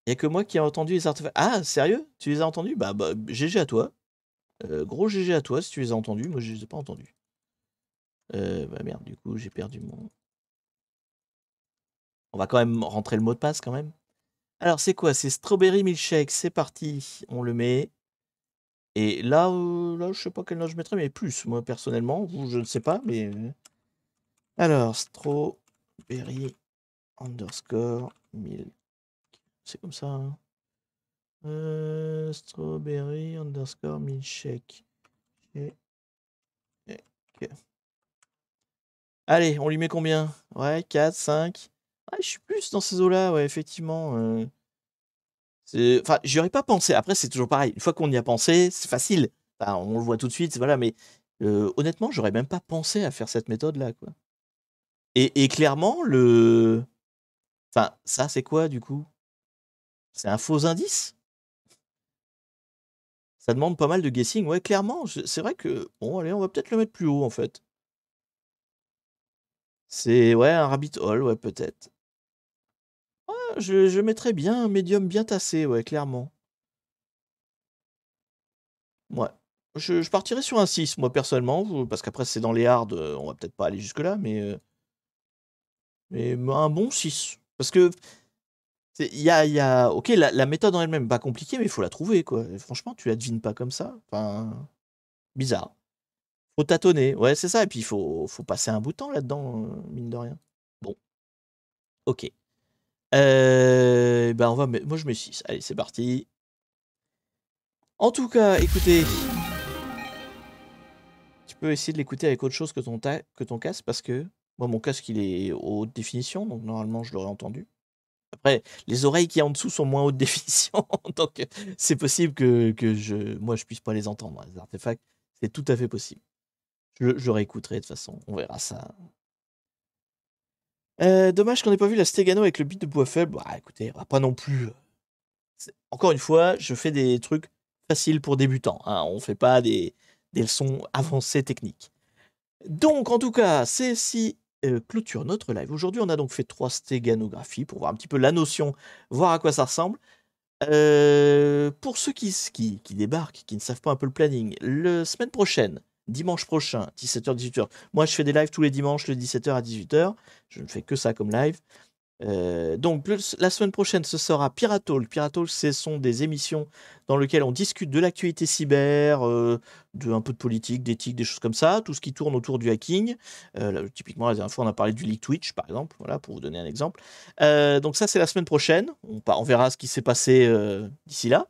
Il y a que moi qui ai entendu les artefacts. Ah, sérieux? Tu les as entendus? Bah, GG à toi. Gros GG à toi si tu les as entendus. Moi, je les ai pas entendus. Bah merde, du coup, j'ai perdu mon... On va quand même rentrer le mot de passe quand même. Alors, c'est quoi? C'est Strawberry Milkshake. C'est parti. On le met. Et là, je sais pas quelle note je mettrais, mais plus, moi, personnellement. Vous, je ne sais pas, mais... Alors, Strawberry underscore milk. C'est comme ça, hein. Strawberry underscore milkshake. Ok. Allez, on lui met combien? Ouais, 4, 5. Ouais, je suis plus dans ces eaux-là, ouais, effectivement. Enfin, j'y aurais pas pensé. Après, c'est toujours pareil. Une fois qu'on y a pensé, c'est facile. Enfin, on le voit tout de suite, voilà, mais honnêtement, j'aurais même pas pensé à faire cette méthode-là, quoi. Et clairement, Enfin, ça, c'est quoi, du coup? C'est un faux indice? Ça demande pas mal de guessing. Ouais, clairement, c'est vrai que... Bon, allez, on va peut-être le mettre plus haut, en fait. C'est, ouais, un rabbit hole, ouais, peut-être. Je mettrais bien un médium bien tassé, ouais, clairement. Ouais. Je partirais sur un 6, moi, personnellement, parce qu'après, c'est dans les hard, on va peut-être pas aller jusque-là, mais un bon 6. Parce que, ok, la méthode en elle-même, pas compliquée, mais il faut la trouver, quoi. Et franchement, tu la devines pas comme ça. Enfin, bizarre. Faut tâtonner, ouais, c'est ça. Et puis, faut passer un bout de temps là-dedans, mine de rien. Bon, ok. Ben, moi, je mets 6. Allez, c'est parti. En tout cas, écoutez, tu peux essayer de l'écouter avec autre chose que ton casque, parce que moi, mon casque, il est haute définition, donc normalement, je l'aurais entendu. Après, les oreilles qui y a en dessous sont moins haute définition, donc c'est possible que moi, je puisse pas les entendre, les artefacts. C'est tout à fait possible. Je réécouterai de toute façon, on verra ça. Dommage qu'on n'ait pas vu la Stegano avec le beat de bois faible. Bah, écoutez, on va pas non plus. Encore une fois, je fais des trucs faciles pour débutants, hein. On fait pas des leçons avancées techniques. Donc, en tout cas, c'est si clôture notre live. Aujourd'hui, on a donc fait 3 stéganographies pour voir un petit peu la notion, voir à quoi ça ressemble. Pour ceux qui débarquent, qui ne savent pas un peu le planning, la semaine prochaine, dimanche prochain, 17h, 18h. Moi, je fais des lives tous les dimanches, de 17h à 18h. Je ne fais que ça comme live. Donc la semaine prochaine, ce sera Piratalk. Piratalk, ce sont des émissions dans lesquelles on discute de l'actualité cyber, un peu de politique, d'éthique, des choses comme ça, tout ce qui tourne autour du hacking. Typiquement, la dernière fois, on a parlé du leak Twitch, par exemple, voilà, pour vous donner un exemple. Donc ça, c'est la semaine prochaine. On verra ce qui s'est passé d'ici là.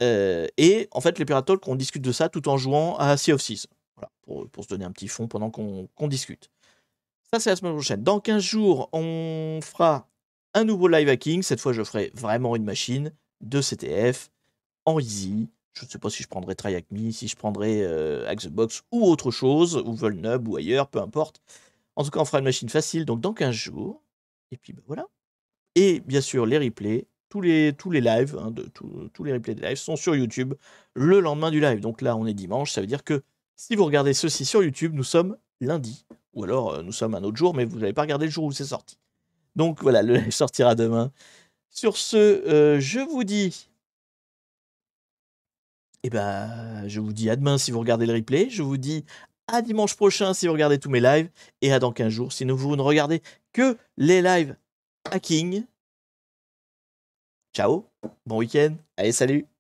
Et en fait, les Piratalk, on discute de ça tout en jouant à Sea of Thieves. Voilà, pour se donner un petit fond pendant qu'on discute. Ça, c'est la semaine prochaine. Dans 15 jours, on fera un nouveau live hacking. Cette fois, je ferai vraiment une machine de CTF en easy. Je ne sais pas si je prendrai TryHackMe, si je prendrai Hack the Box ou autre chose, ou Volnub ou ailleurs, peu importe. En tout cas, on fera une machine facile, donc dans 15 jours. Et puis, voilà. Et bien sûr, les replays, tous les lives, tous les replays des lives sont sur YouTube le lendemain du live. Donc là, on est dimanche, ça veut dire que si vous regardez ceci sur YouTube, nous sommes lundi. Ou alors, nous sommes un autre jour, mais vous n'avez pas regardé le jour où c'est sorti. Donc voilà, le live sortira demain. Sur ce, je vous dis... je vous dis à demain si vous regardez le replay. Je vous dis à dimanche prochain si vous regardez tous mes lives. Et à dans 15 jours si vous ne regardez que les lives hacking. Ciao, bon week-end, allez salut.